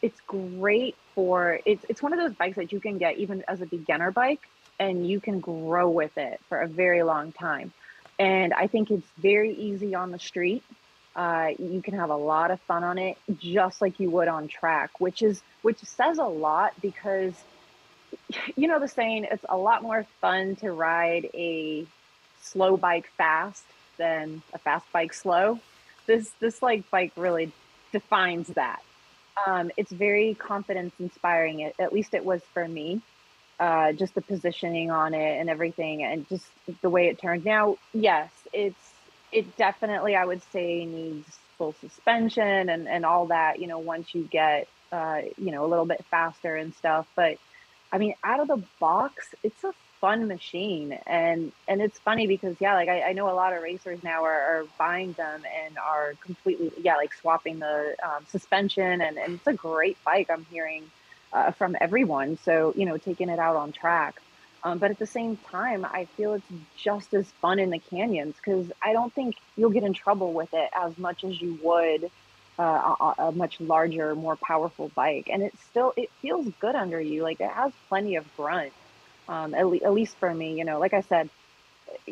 it's great for it's one of those bikes that you can get even as a beginner bike, and you can grow with it for a very long time. And I think it's very easy on the street. You can have a lot of fun on it, just like you would on track, which says a lot because you know the saying, it's a lot more fun to ride a slow bike fast than a fast bike slow. This like bike really defines that. It's very confidence inspiring. At least it was for me. Just the positioning on it and everything, and just the way it turned. Now, yes, it definitely, I would say, needs full suspension and all that. You know, once you get you know, a little bit faster and stuff. But I mean, out of the box, it's a fun machine, and it's funny because yeah, like I know a lot of racers now are buying them and are completely yeah, like swapping the suspension, and it's a great bike. I'm hearing from everyone. So you know, taking it out on track. But at the same time, I feel it's just as fun in the canyons because I don't think you'll get in trouble with it as much as you would a much larger, more powerful bike, and it feels good under you. Like it has plenty of grunt. At least for me, you know, like I said,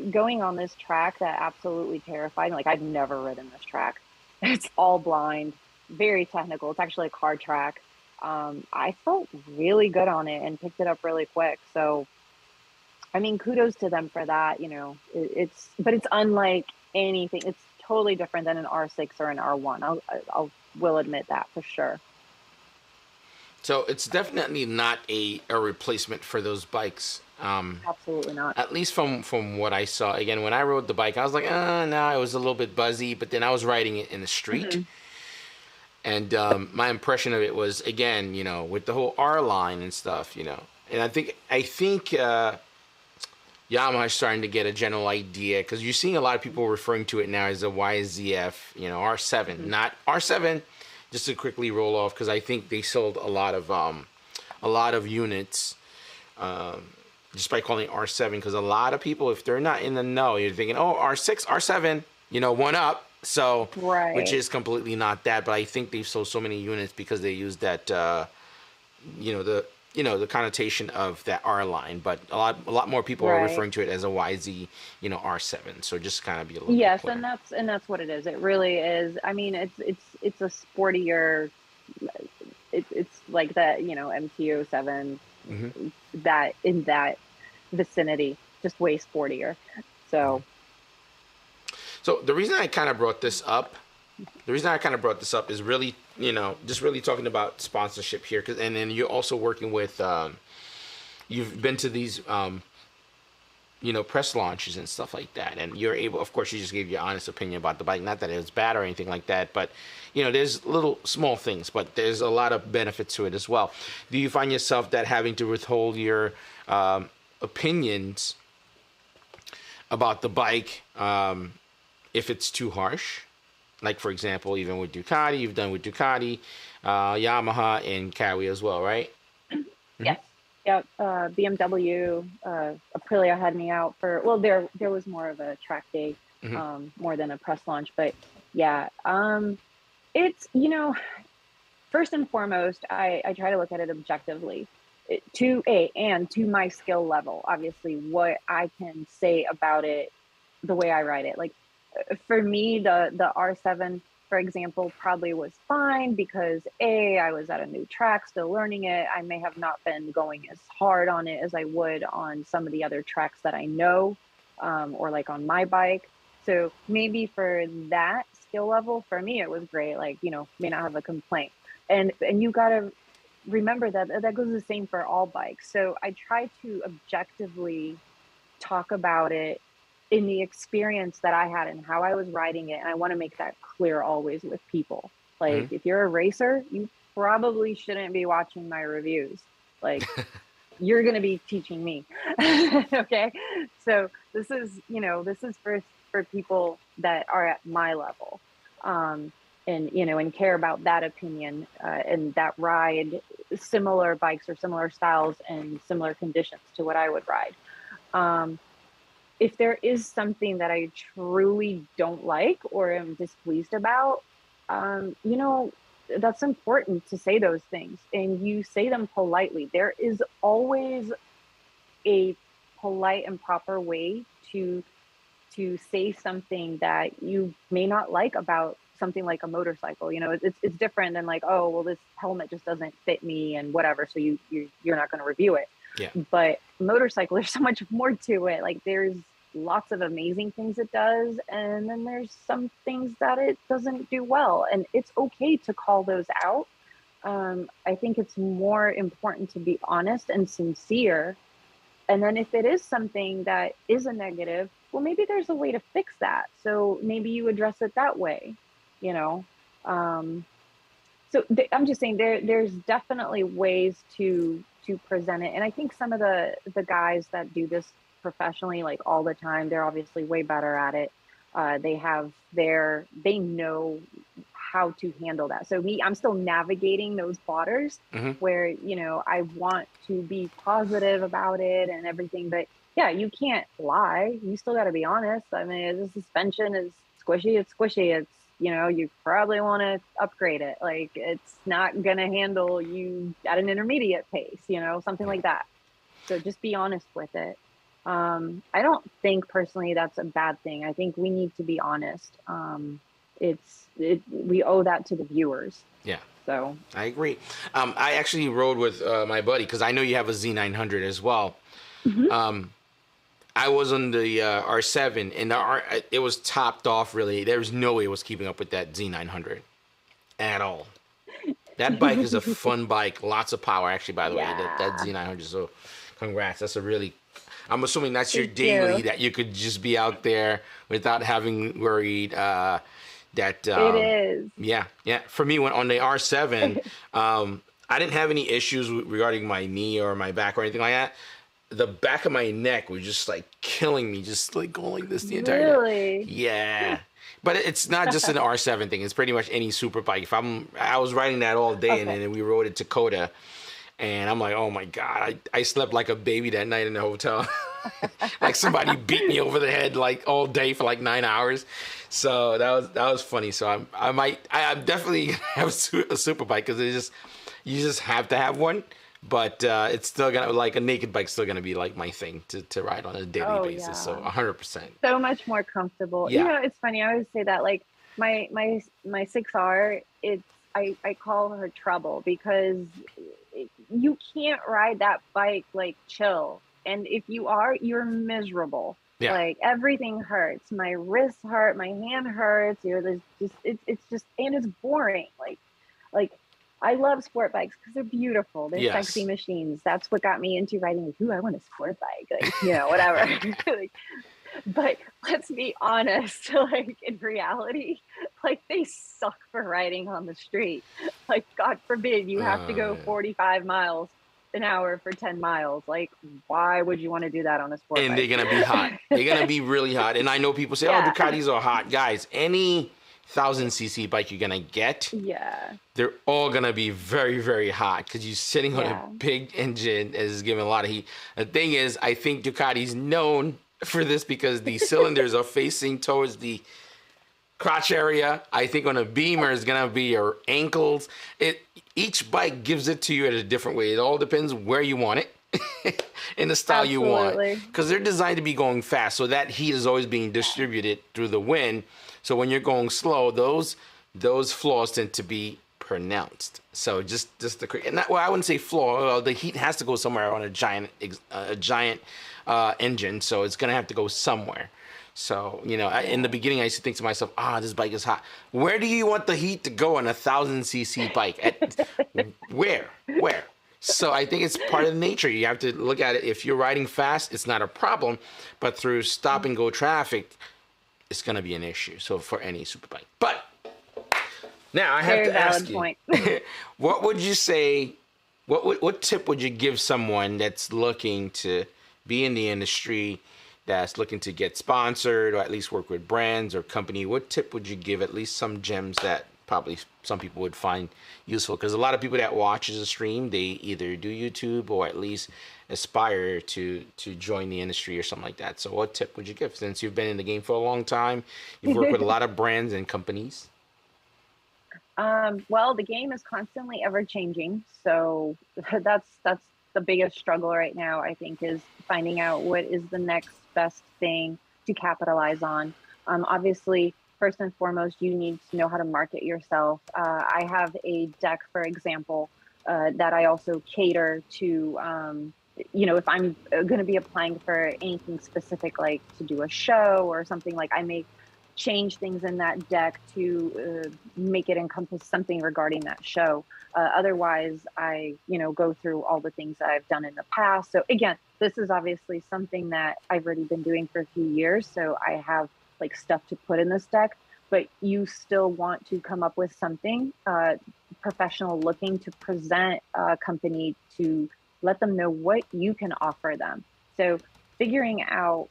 going on this track that absolutely terrified me. Like I've never ridden this track. It's all blind, very technical. It's actually a car track. I felt really good on it and picked it up really quick. So, I mean, kudos to them for that. You know, but it's unlike anything. It's totally different than an R6 or an R1. I'll will admit that for sure. So it's definitely not a replacement for those bikes. Absolutely not. At least from what I saw. Again, when I rode the bike, I was like, no, it was a little bit buzzy. But then I was riding it in the street. Mm-hmm. And my impression of it was, again, you know, with the whole R line and stuff, you know. And I think Yamaha is starting to get a general idea, because you're seeing a lot of people referring to it now as a YZF, you know, R7, mm-hmm. not R7. Just to quickly roll off, because I think they sold a lot of units just by calling it R7. Because a lot of people, if they're not in the know, you're thinking, oh, R6, R7, you know, one up. So, right. Which is completely not that. But I think they've sold so many units because they use that, the connotation of that R line. But a lot more people are referring to it as a YZ, you know, R7. So just kind of be a little yes, bit and that's what it is. It really is. I mean, it's a sportier. It's like that, you know, MT-07, mm-hmm. that in that vicinity, just way sportier. So. So the reason I kind of brought this up is really, you know, just really talking about sponsorship here, and then you're also working with, you've been to these, you know, press launches and stuff like that, and you're able, of course, you just gave your honest opinion about the bike, not that it was bad or anything like that, but, you know, there's little small things, but there's a lot of benefits to it as well. Do you find yourself that having to withhold your opinions about the bike, if it's too harsh? Like, for example, even with Ducati, you've done with Ducati, Yamaha, and Kawi as well, right? Yes. Yeah. BMW, Aprilia had me out for, well, there was more of a track day, mm-hmm. More than a press launch. But yeah, it's, you know, first and foremost, I try to look at it objectively to my skill level. Obviously, what I can say about it, the way I ride it. Like, for me, the R7, for example, probably was fine because I was at a new track, still learning it. I may have not been going as hard on it as I would on some of the other tracks that I know, or like on my bike. So maybe for that skill level, for me, it was great. Like, you know, may not have a complaint. And you gotta remember that goes the same for all bikes. So I try to objectively talk about it in the experience that I had and how I was riding it. And I want to make that clear always with people. Like, mm-hmm. if you're a racer, you probably shouldn't be watching my reviews. Like, you're going to be teaching me. Okay. So this is for people that are at my level, and, you know, and care about that opinion, and that ride similar bikes or similar styles and similar conditions to what I would ride. if there is something that I truly don't like or am displeased about, you know, that's important to say those things, and you say them politely. There is always a polite and proper way to say something that you may not like about something like a motorcycle. You know, it's different than like, oh, well, this helmet just doesn't fit me and whatever, so you're not going to review it. Yeah. But motorcycle, there's so much more to it. Like, there's lots of amazing things it does, and then there's some things that it doesn't do well, and it's okay to call those out. I think it's more important to be honest and sincere. And then if it is something that is a negative, well, maybe there's a way to fix that. So maybe you address it that way, you know? I'm just saying there's definitely ways to present it. And I think some of the guys that do this professionally, like all the time, they're obviously way better at it. They know how to handle that. So I'm still navigating those waters where, you know, I want to be positive about it and everything, but yeah, you can't lie. You still got to be honest. I mean, the suspension is squishy. It's squishy. It's, you know, you probably want to upgrade it. Like, it's not going to handle you at an intermediate pace, you know, something like that. So just be honest with it. I don't think personally that's a bad thing. I think we need to be honest. We owe that to the viewers. Yeah. So I agree. I actually rode with my buddy, because I know you have a Z900 as well. I was on the R7, and it was topped off, really. There was no way it was keeping up with that Z900 at all. That bike is a fun bike. Lots of power, actually, by the way, that Z900. So congrats. That's I'm assuming that's your daily, that you could just be out there without having worried that... it is. Yeah. For me, when on the R7, I didn't have any issues regarding my knee or my back or anything like that. The back of my neck was just like killing me, just like going like this the entire time. Really? Yeah. But it's not just an R7 thing. It's pretty much any super bike. I was riding that all day, and then we rode it to Coda, and I'm like, oh my God, I slept like a baby that night in the hotel. Like somebody beat me over the head like all day for like 9 hours. So that was funny. So I'm definitely have a super bike, because you just have to have one. But it's still gonna, like, a naked bike's still gonna be like my thing to ride on a daily basis. Yeah. So 100%. So much more comfortable. Yeah. You know, it's funny. I always say that, like, my 6R, I call her trouble, because you can't ride that bike like chill. And if you are, you're miserable. Yeah. Like, everything hurts. My wrists hurt. My hand hurts. It's just, and it's boring. Like. I love sport bikes because they're beautiful. They're sexy machines. That's what got me into riding. Like, ooh, I want a sport bike. Like, you know, whatever. Like, but let's be honest. Like, in reality, like, they suck for riding on the street. Like, God forbid you have to go 45 miles an hour for 10 miles. Like, why would you want to do that on a sport bike? And they're gonna be hot. They're gonna be really hot. And I know people say, oh, Ducatis are hot. Guys, any 1000cc bike you're gonna get, they're all gonna be very, very hot, because you're sitting on a big engine that is giving a lot of heat. The thing is, I think Ducati's known for this, because the cylinders are facing towards the crotch area. I think on a Beamer is gonna be your ankles. Each bike gives it to you in a different way. It all depends where you want it in the style you want, because they're designed to be going fast, so that heat is always being distributed through the wind. So when you're going slow, those flaws tend to be pronounced. So just I wouldn't say flaw. The heat has to go somewhere on a giant engine, so it's gonna have to go somewhere. So, you know, in the beginning, I used to think to myself, this bike is hot. Where do you want the heat to go on a 1000cc bike? Where? So I think it's part of nature. You have to look at it. If you're riding fast, it's not a problem, but through stop and go traffic, it's going to be an issue. So for any super bike. But now I have to ask you, what would you say, what tip would you give someone that's looking to be in the industry, that's looking to get sponsored or at least work with brands or company? What tip would you give, at least some gems that probably some people would find useful? Because a lot of people that watches the stream, they either do YouTube or at least aspire to join the industry or something like that. So what tip would you give, since you've been in the game for a long time, you've worked with a lot of brands and companies? Well, the game is constantly ever changing, so that's the biggest struggle right now, I think, is finding out what is the next best thing to capitalize on. Obviously, first and foremost, you need to know how to market yourself. I have a deck, for example, that I also cater to. If I'm going to be applying for anything specific, like to do a show or something, like I may change things in that deck to make it encompass something regarding that show. Otherwise, I, go through all the things that I've done in the past. So again, this is obviously something that I've already been doing for a few years. So I have like stuff to put in this deck, but you still want to come up with something professional looking to present a company, to let them know what you can offer them. So figuring out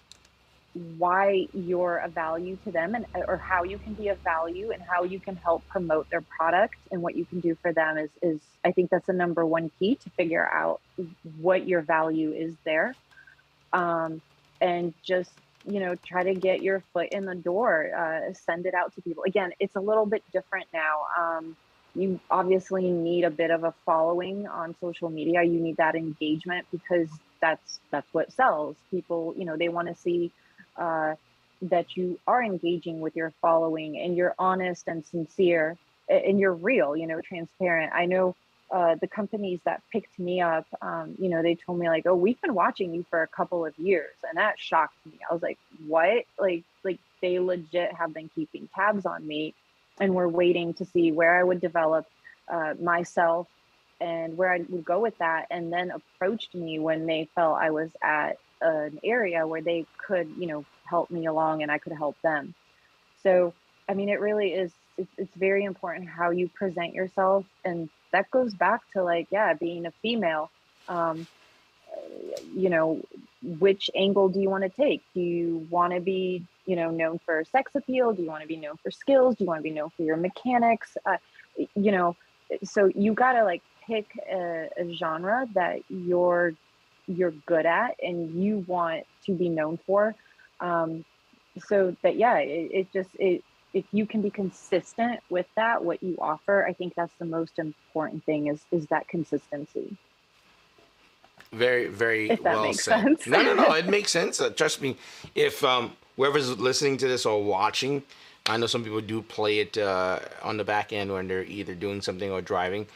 why you're a value to them, and or how you can be of value and how you can help promote their product and what you can do for them is I think that's the number one key, to figure out what your value is there. And just, try to get your foot in the door, send it out to people. Again, it's a little bit different now. You obviously need a bit of a following on social media. You need that engagement, because that's what sells. People, they want to see that you are engaging with your following, and you're honest and sincere, and you're real, transparent. I know the companies that picked me up, they told me like, oh, we've been watching you for a couple of years. And that shocked me. I was like, what? Like they legit have been keeping tabs on me, and were waiting to see where I would develop myself and where I would go with that. And then approached me when they felt I was at an area where they could, help me along, and I could help them. So, I mean, it really is, it's very important how you present yourself. And that goes back to like, being a female, which angle do you want to take? Do you want to be, known for sex appeal? Do you want to be known for skills? Do you want to be known for your mechanics? So you got to like pick a genre that you're good at and you want to be known for, so that if you can be consistent with that, what you offer, I think that's the most important thing, is that consistency. Very, very if that well makes said. sense. No, it makes sense. Trust me, if whoever's listening to this or watching, I know some people do play it on the back end when they're either doing something or driving.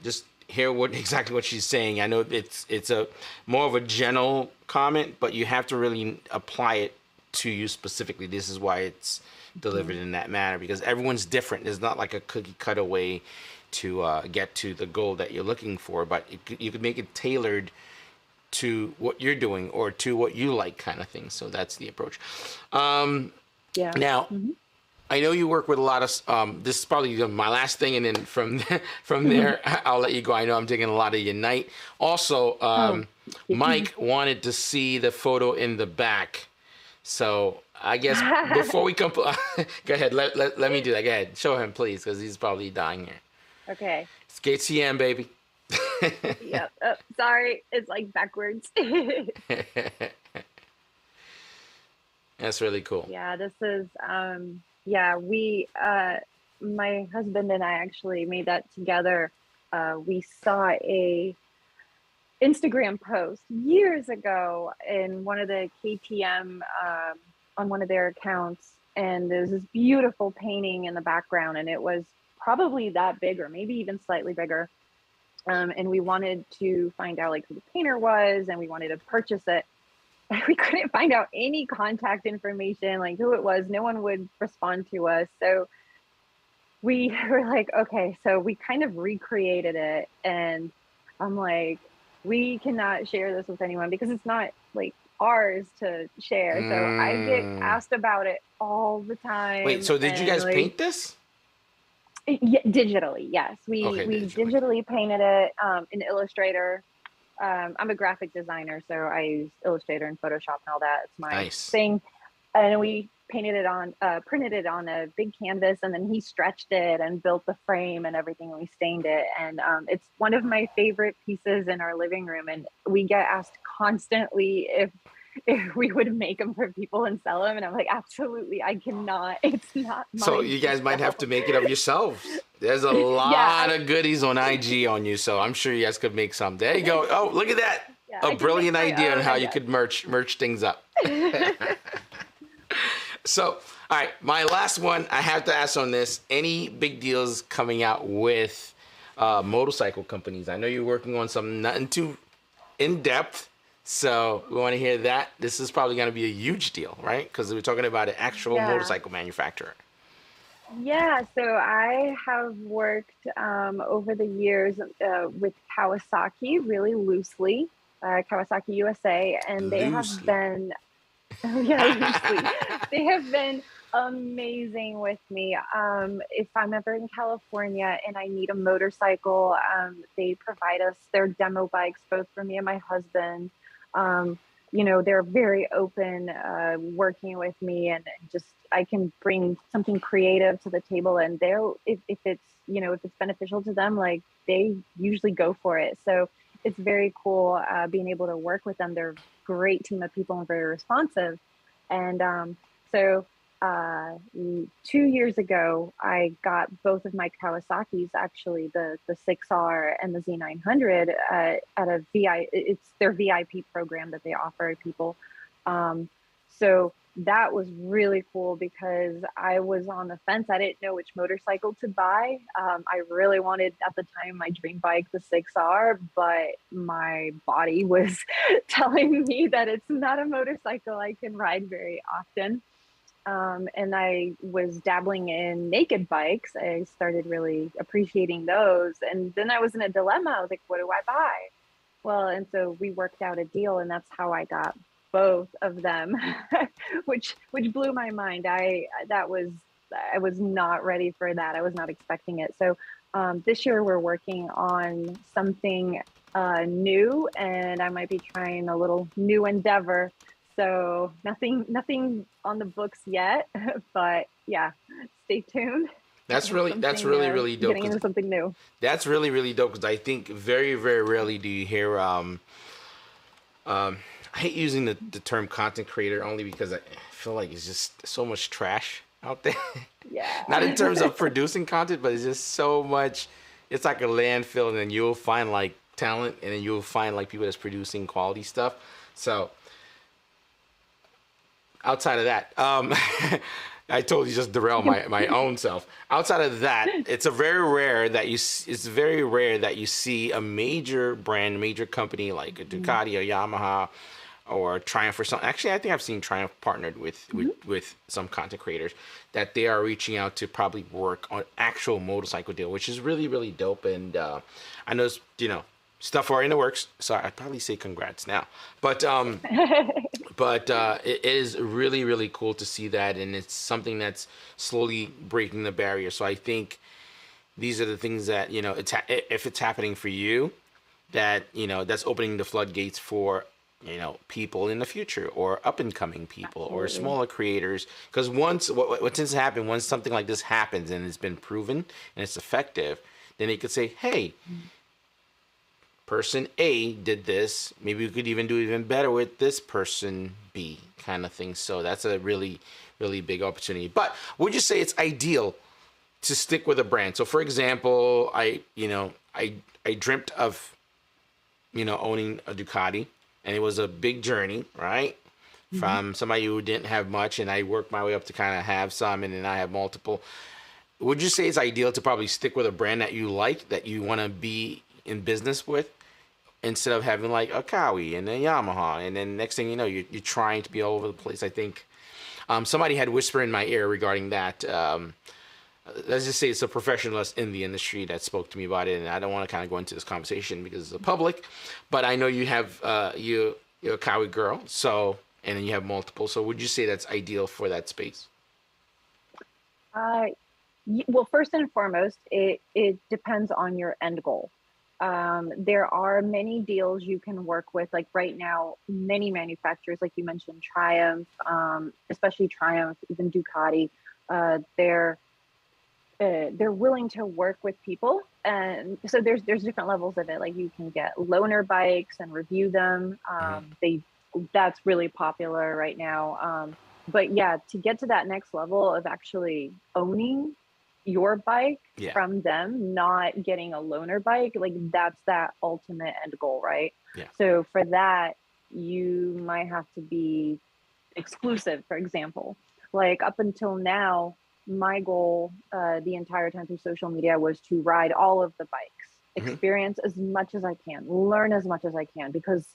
Just hear exactly what she's saying. I know it's a more of a general comment, but you have to really apply it to you specifically. This is why it's delivered in that manner, because everyone's different. There's not like a cookie cutter way to get to the goal that you're looking for, but you could make it tailored to what you're doing or to what you like, kind of thing. So that's the approach. Now, I know you work with a lot of, this is probably my last thing, and then from there, I'll let you go. I know I'm taking a lot of your night. Also, Mike wanted to see the photo in the back. So I guess before we come, go ahead, let me do that. Go ahead, show him, please, because he's probably dying here. Okay. It's KTM, baby. Yep. Oh, sorry, it's like backwards. That's really cool. Yeah, this is, we, my husband and I actually made that together. We saw a Instagram post years ago in one of the KTM, on one of their accounts. And there's this beautiful painting in the background, and it was probably that big, or maybe even slightly bigger. And we wanted to find out like who the painter was, and we wanted to purchase it. We couldn't find out any contact information, like who it was. No one would respond to us. So we were like, okay, so we kind of recreated it. And I'm like, we cannot share this with anyone because it's not like ours to share. So I get asked about it all the time. Wait, so did you guys paint this? Yeah, digitally, yes. We digitally painted it in Illustrator. I'm a graphic designer, so I use Illustrator and Photoshop and all that. It's my thing. And we printed it on a big canvas, and then he stretched it and built the frame and everything, and we stained it. And it's one of my favorite pieces in our living room. And we get asked constantly if we would make them for people and sell them. And I'm like, absolutely, I cannot. It's not mine. So you guys might have to make it of yourselves. There's a lot of goodies on IG on you, so I'm sure you guys could make some. There you go. Oh, look at that. Yeah, A brilliant idea on how you could merch things up. So, all right, my last one, I have to ask on this. Any big deals coming out with motorcycle companies? I know you're working on something nothing too in-depth, so we want to hear that. This is probably going to be a huge deal, right? Because we're talking about an actual motorcycle manufacturer. Yeah, so I have worked over the years with Kawasaki really loosely, Kawasaki USA, and they have been, loosely. They have been amazing with me. If I'm ever in California and I need a motorcycle, they provide us their demo bikes, both for me and my husband. You know, they're very open working with me, and just I can bring something creative to the table, and they'll if it's, you know, if it's beneficial to them, like they usually go for it. So it's very cool being able to work with them. They're a great team of people and very responsive. And so 2 years ago, I got both of my Kawasaki's, actually the 6R and the Z900 at a it's their VIP program that they offer people. So that was really cool because I was on the fence. I didn't know which motorcycle to buy. I really wanted at the time my dream bike, the 6R, but my body was telling me that it's not a motorcycle I can ride very often. And I was dabbling in naked bikes. I started really appreciating those. And then I was in a dilemma. I was like, what do I buy? Well, and so we worked out a deal, and that's how I got both of them, which blew my mind. I was not ready for that. I was not expecting it. So this year we're working on something new, and I might be trying a little new endeavor. So nothing on the books yet, but yeah, stay tuned. That's really dope. Getting into something new. That's really dope, because I think very rarely do you hear. I hate using the term content creator, only because I feel like it's just so much trash out there. Yeah. Not in terms of producing content, but it's just so much. It's like a landfill, and then you'll find like talent, and then you'll find like people that's producing quality stuff. So outside of that, I totally just derailed my own self. Outside of that, it's very rare that you see a major brand, major company like a Ducati or Yamaha or Triumph or something. Actually, I think I've seen Triumph partnered with some content creators, that they are reaching out to probably work on actual motorcycle deal, which is really dope. And I know, you know, stuff are in the works, so I'd probably say congrats now. But it is really cool to see that, and it's something that's slowly breaking the barrier. So I think these are the things that, you know, if it's happening for you, that, you know, that's opening the floodgates for, you know, people in the future, or up and coming people. Absolutely. Or smaller creators. Because once what tends to happen, once something like this happens and it's been proven and it's effective, then they could say, hey, person A did this, maybe we could even do even better with this person B, kind of thing. So that's a really big opportunity. But would you say it's ideal to stick with a brand? So for example, I dreamt of, you know, owning a Ducati, and it was a big journey, right? Mm-hmm. From somebody who didn't have much, and I worked my way up to kind of have some, and then I have multiple. Would you say it's ideal to probably stick with a brand that you like, that you want to be in business with, instead of having like a Kawi and a Yamaha, and then next thing you know, you're trying to be all over the place? I think somebody had whispered in my ear regarding that. Let's just say it's a professionalist in the industry that spoke to me about it, and I don't want to kind of go into this conversation because it's the public, but I know you have you're a Kawi girl, so, and then you have multiple. So would you say that's ideal for that space? Well, first and foremost, it depends on your end goal. There are many deals you can work with. Like right now, many manufacturers, like you mentioned, Triumph, especially Triumph, even Ducati, they're willing to work with people. And so there's different levels of it. Like you can get loaner bikes and review them. That's really popular right now. But yeah, to get to that next level of actually owning your bike from them, not getting a loaner bike, like that's that ultimate end goal, right? So for that, you might have to be exclusive, for example. Like up until now, my goal the entire time through social media was to ride all of the bikes, experience as much as I can, learn as much as I can, because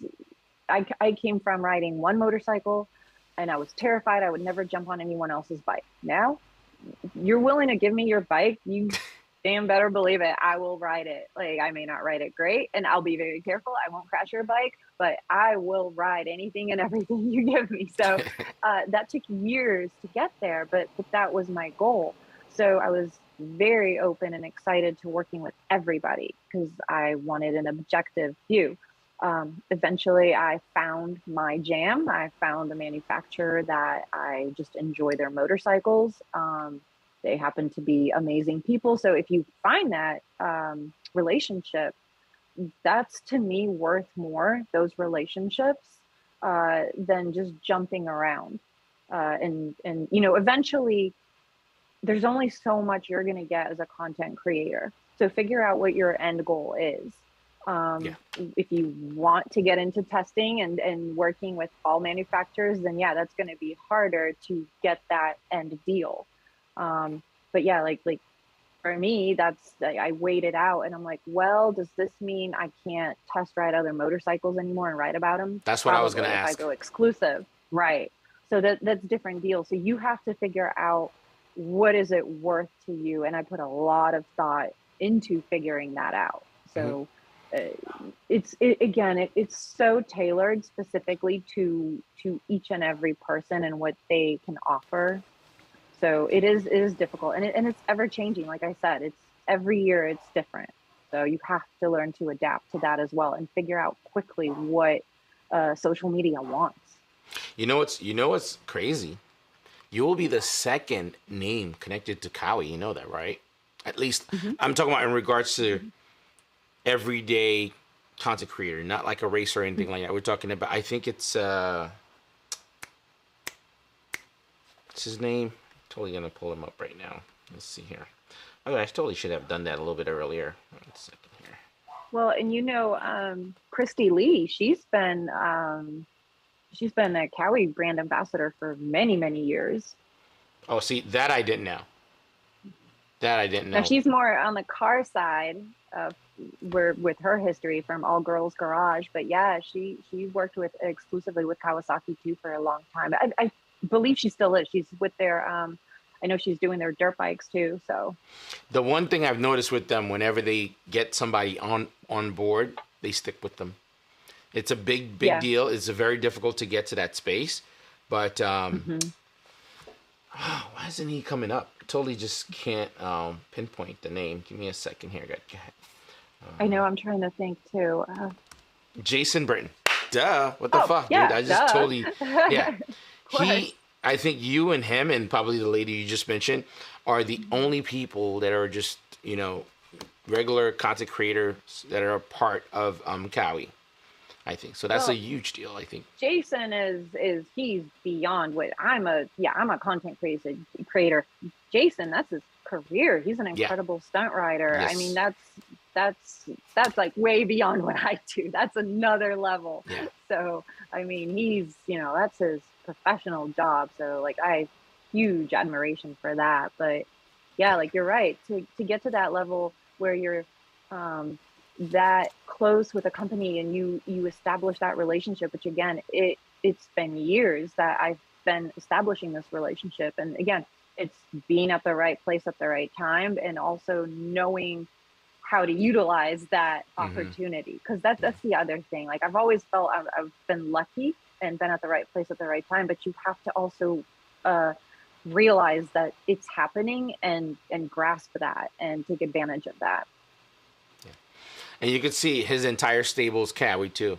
I came from riding one motorcycle and I was terrified I would never jump on anyone else's bike. Now, you're willing to give me your bike, you damn better believe it, I will ride it. Like I may not ride it great and I'll be very careful, I won't crash your bike, but I will ride anything and everything you give me. So that took years to get there, but that was my goal. So I was very open and excited to working with everybody because I wanted an objective view. Eventually I found my jam. I found a manufacturer that I just enjoy their motorcycles. They happen to be amazing people. So if you find that relationship, that's to me worth more, those relationships, than just jumping around. And you know, eventually there's only so much you're going to get as a content creator. So figure out what your end goal is. If you want to get into testing and working with all manufacturers, then yeah, that's going to be harder to get that end deal. But yeah, like for me, that's, I weighed it out and I'm like, well, does this mean I can't test ride other motorcycles anymore and write about them? That's what I was going to ask. If I go exclusive, right? So that's different deal. So you have to figure out what is it worth to you, and I put a lot of thought into figuring that out. So it's so tailored specifically to each and every person and what they can offer. So it is difficult, and it's ever changing. Like I said, it's every year it's different. So you have to learn to adapt to that as well and figure out quickly what social media wants. You know what's crazy? You will be the second name connected to Kawi. You know that, right? At least I'm talking about in regards to everyday content creator, not like a racer or anything like that. We're talking about, I think it's what's his name? Totally gonna pull him up right now. Let's see here. Oh, I totally should have done that a little bit earlier. 1 second here. Well, and you know, Christy Lee, she's been a Kawi brand ambassador for many years. Oh, see, that I didn't know. Now she's more on the car side with her history from All Girls Garage, but yeah, she worked exclusively with Kawasaki too for a long time. I believe she still is. She's with their I know she's doing their dirt bikes too. So the one thing I've noticed with them, whenever they get somebody on board, they stick with them. It's a big deal. It's very difficult to get to that space, but why isn't he coming up? Totally just can't pinpoint the name. Give me a second here. I know, I'm trying to think too. Jason Britton. Duh. What the fuck, yeah, dude? I just totally, yeah. I think you and him and probably the lady you just mentioned are the only people that are just, you know, regular content creators that are a part of Kawi. I think so. That's a huge deal. I think Jason he's beyond what I'm a content creator. Jason, that's his career. He's an incredible stunt rider. Yes. I mean, that's like way beyond what I do. That's another level. Yeah. So I mean, he's, you know, that's his professional job. So like, I have huge admiration for that. But yeah, like you're right, to get to that level where you're that close with a company and you establish that relationship, which again, it's been years that I've been establishing this relationship. And again, it's being at the right place at the right time and also knowing how to utilize that opportunity. Because that's the other thing. Like I've always felt I've been lucky and been at the right place at the right time, but you have to also realize that it's happening and grasp that and take advantage of that. And you could see his entire stable's carry too.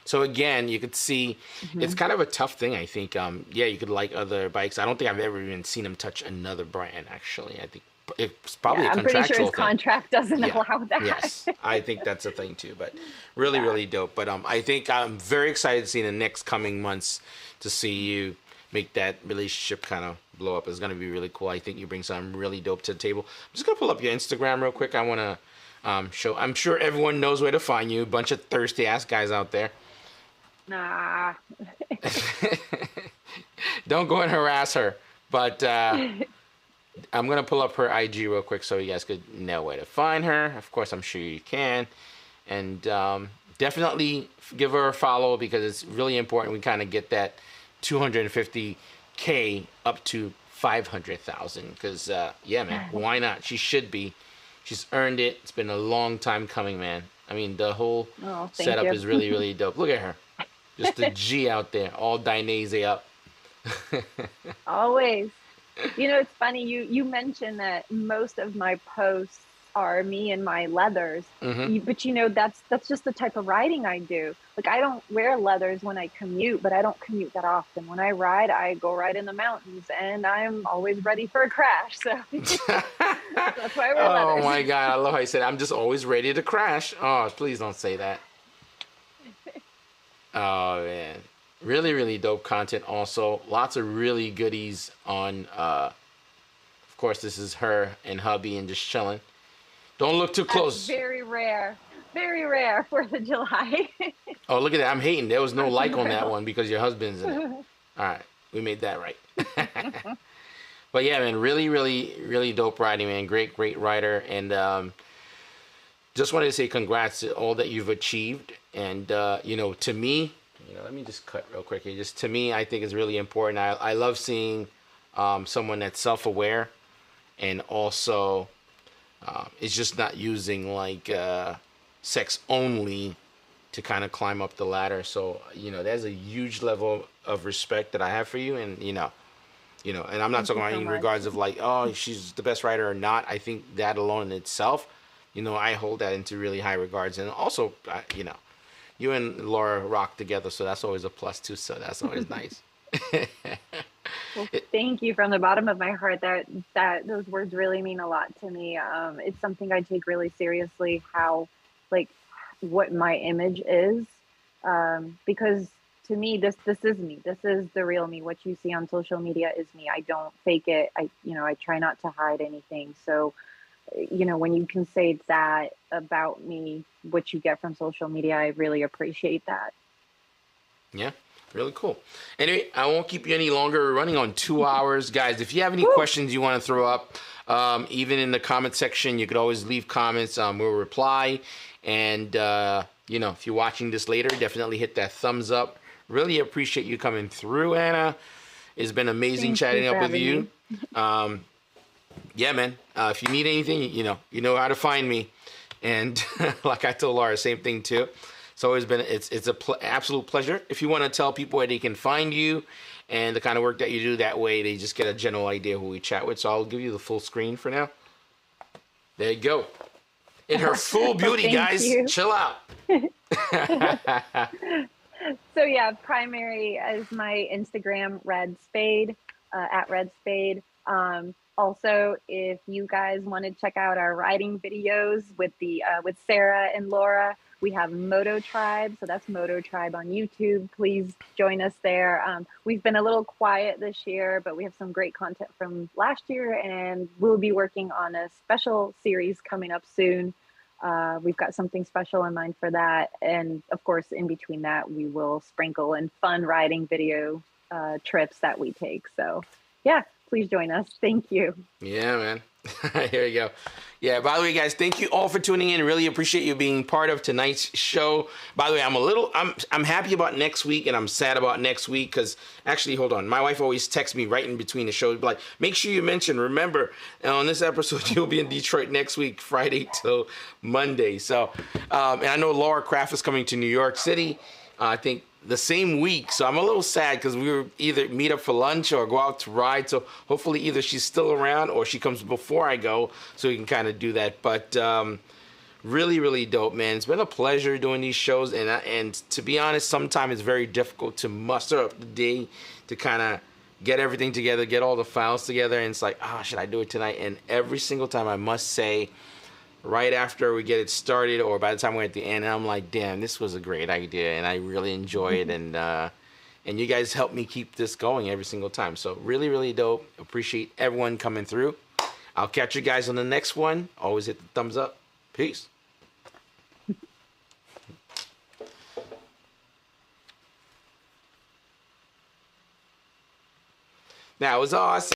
So again, you could see it's kind of a tough thing, I think. Yeah, you could like other bikes. I don't think I've ever even seen him touch another brand, actually. I think it's probably a I'm contractual pretty sure his thing. contract doesn't Yeah. allow that. Yes, I think that's a thing too. But really, really dope. But I think I'm very excited to see in the next coming months to see you make that relationship kind of blow up. It's going to be really cool. I think you bring something really dope to the table. I'm just going to pull up your Instagram real quick. I want to show. I'm sure everyone knows where to find you. A bunch of thirsty ass guys out there. Nah. Don't go and harass her. But I'm going to pull up her IG real quick so you guys could know where to find her. Of course, I'm sure you can. And definitely give her a follow because it's really important we kind of get that 250K up to 500,000 because, yeah, man, why not? She should be. She's earned it. It's been a long time coming, man. I mean, the whole setup is really, really dope. Look at her. Just a G out there, all Dainese up. Always. You know, it's funny. You mentioned that most of my posts are me and my leathers, but you know, that's just the type of riding I do. Like, I don't wear leathers when I commute, but I don't commute that often. When I ride, I go ride in the mountains, and I'm always ready for a crash. So that's why I wear leathers. Oh my God, I love how you said, I'm just always ready to crash. Oh, please don't say that. Oh man, really, really dope content. Also, lots of really goodies on. Of course, this is her and hubby and just chilling. Don't look too close. That's very rare 4th of July. Oh, look at that! I'm hating. There was no like on that one because your husband's in it. All right, we made that right. But yeah, man, really, really, really dope riding, man. Great, great rider, and just wanted to say congrats to all that you've achieved. And, you know, to me, let me just cut real quick here. Just to me, I think it's really important. I love seeing someone that's self-aware and also is just not using like sex only to kind of climb up the ladder. So, you know, there's a huge level of respect that I have for you. And, you know, and I'm not talking about in regards of like, oh, she's the best rider or not. I think that alone in itself, you know, I hold that into really high regards. And also, you know, you and Laura rock together, so that's always a plus too. So that's always nice. Well, thank you from the bottom of my heart. That those words really mean a lot to me. It's something I take really seriously. How, like, what my image is, because to me, this is me. This is the real me. What you see on social media is me. I don't fake it. I try not to hide anything. So, you know, when you can say that about me, what you get from social media, I really appreciate that. Yeah, really cool. Anyway, I won't keep you any longer. We're running on 2 hours. Guys, if you have any questions you want to throw up, even in the comment section, you could always leave comments. We'll reply. And, you know, if you're watching this later, definitely hit that thumbs up. Really appreciate you coming through, Anna. It's been amazing chatting up with you. Yeah, man. If you need anything, you know how to find me. And like I told Laura, same thing too. It's always been it's an absolute pleasure. If you want to tell people where they can find you and the kind of work that you do, that way they just get a general idea who we chat with. So I'll give you the full screen for now. There you go. In her full beauty, guys. You. Chill out. So yeah, primary is my Instagram, Red Spade, at Red Spade. Also, if you guys want to check out our riding videos with Sarah and Laura, we have Moto Tribe. So that's Moto Tribe on YouTube. Please join us there. We've been a little quiet this year, but we have some great content from last year, and we'll be working on a special series coming up soon. We've got something special in mind for that. And of course, in between that, we will sprinkle in fun riding video trips that we take. So yeah, please join us. Thank you. Yeah, man. Here you go. Yeah, by the way, guys, thank you all for tuning in. Really appreciate you being part of tonight's show. By the way, I'm happy about next week, and I'm sad about next week because actually, hold on. My wife always texts me right in between the shows, like, make sure you mention, remember, on this episode, you'll be in Detroit next week, Friday till Monday. So, and I know Laura Craft is coming to New York City, I think, the same week. So I'm a little sad because we were either meet up for lunch or go out to ride. So hopefully either she's still around or she comes before I go so we can kind of do that. But Really, really dope, man. It's been a pleasure doing these shows, and to be honest, sometimes it's very difficult to muster up the day to kind of get everything together, get all the files together, and it's like, should I do it tonight? And every single time, I must say, right after we get it started, or by the time we're at the end, I'm like, damn, this was a great idea, and I really enjoy it, and you guys help me keep this going every single time. So really, really dope. Appreciate everyone coming through. I'll catch you guys on the next one. Always hit the thumbs up. Peace. That was awesome.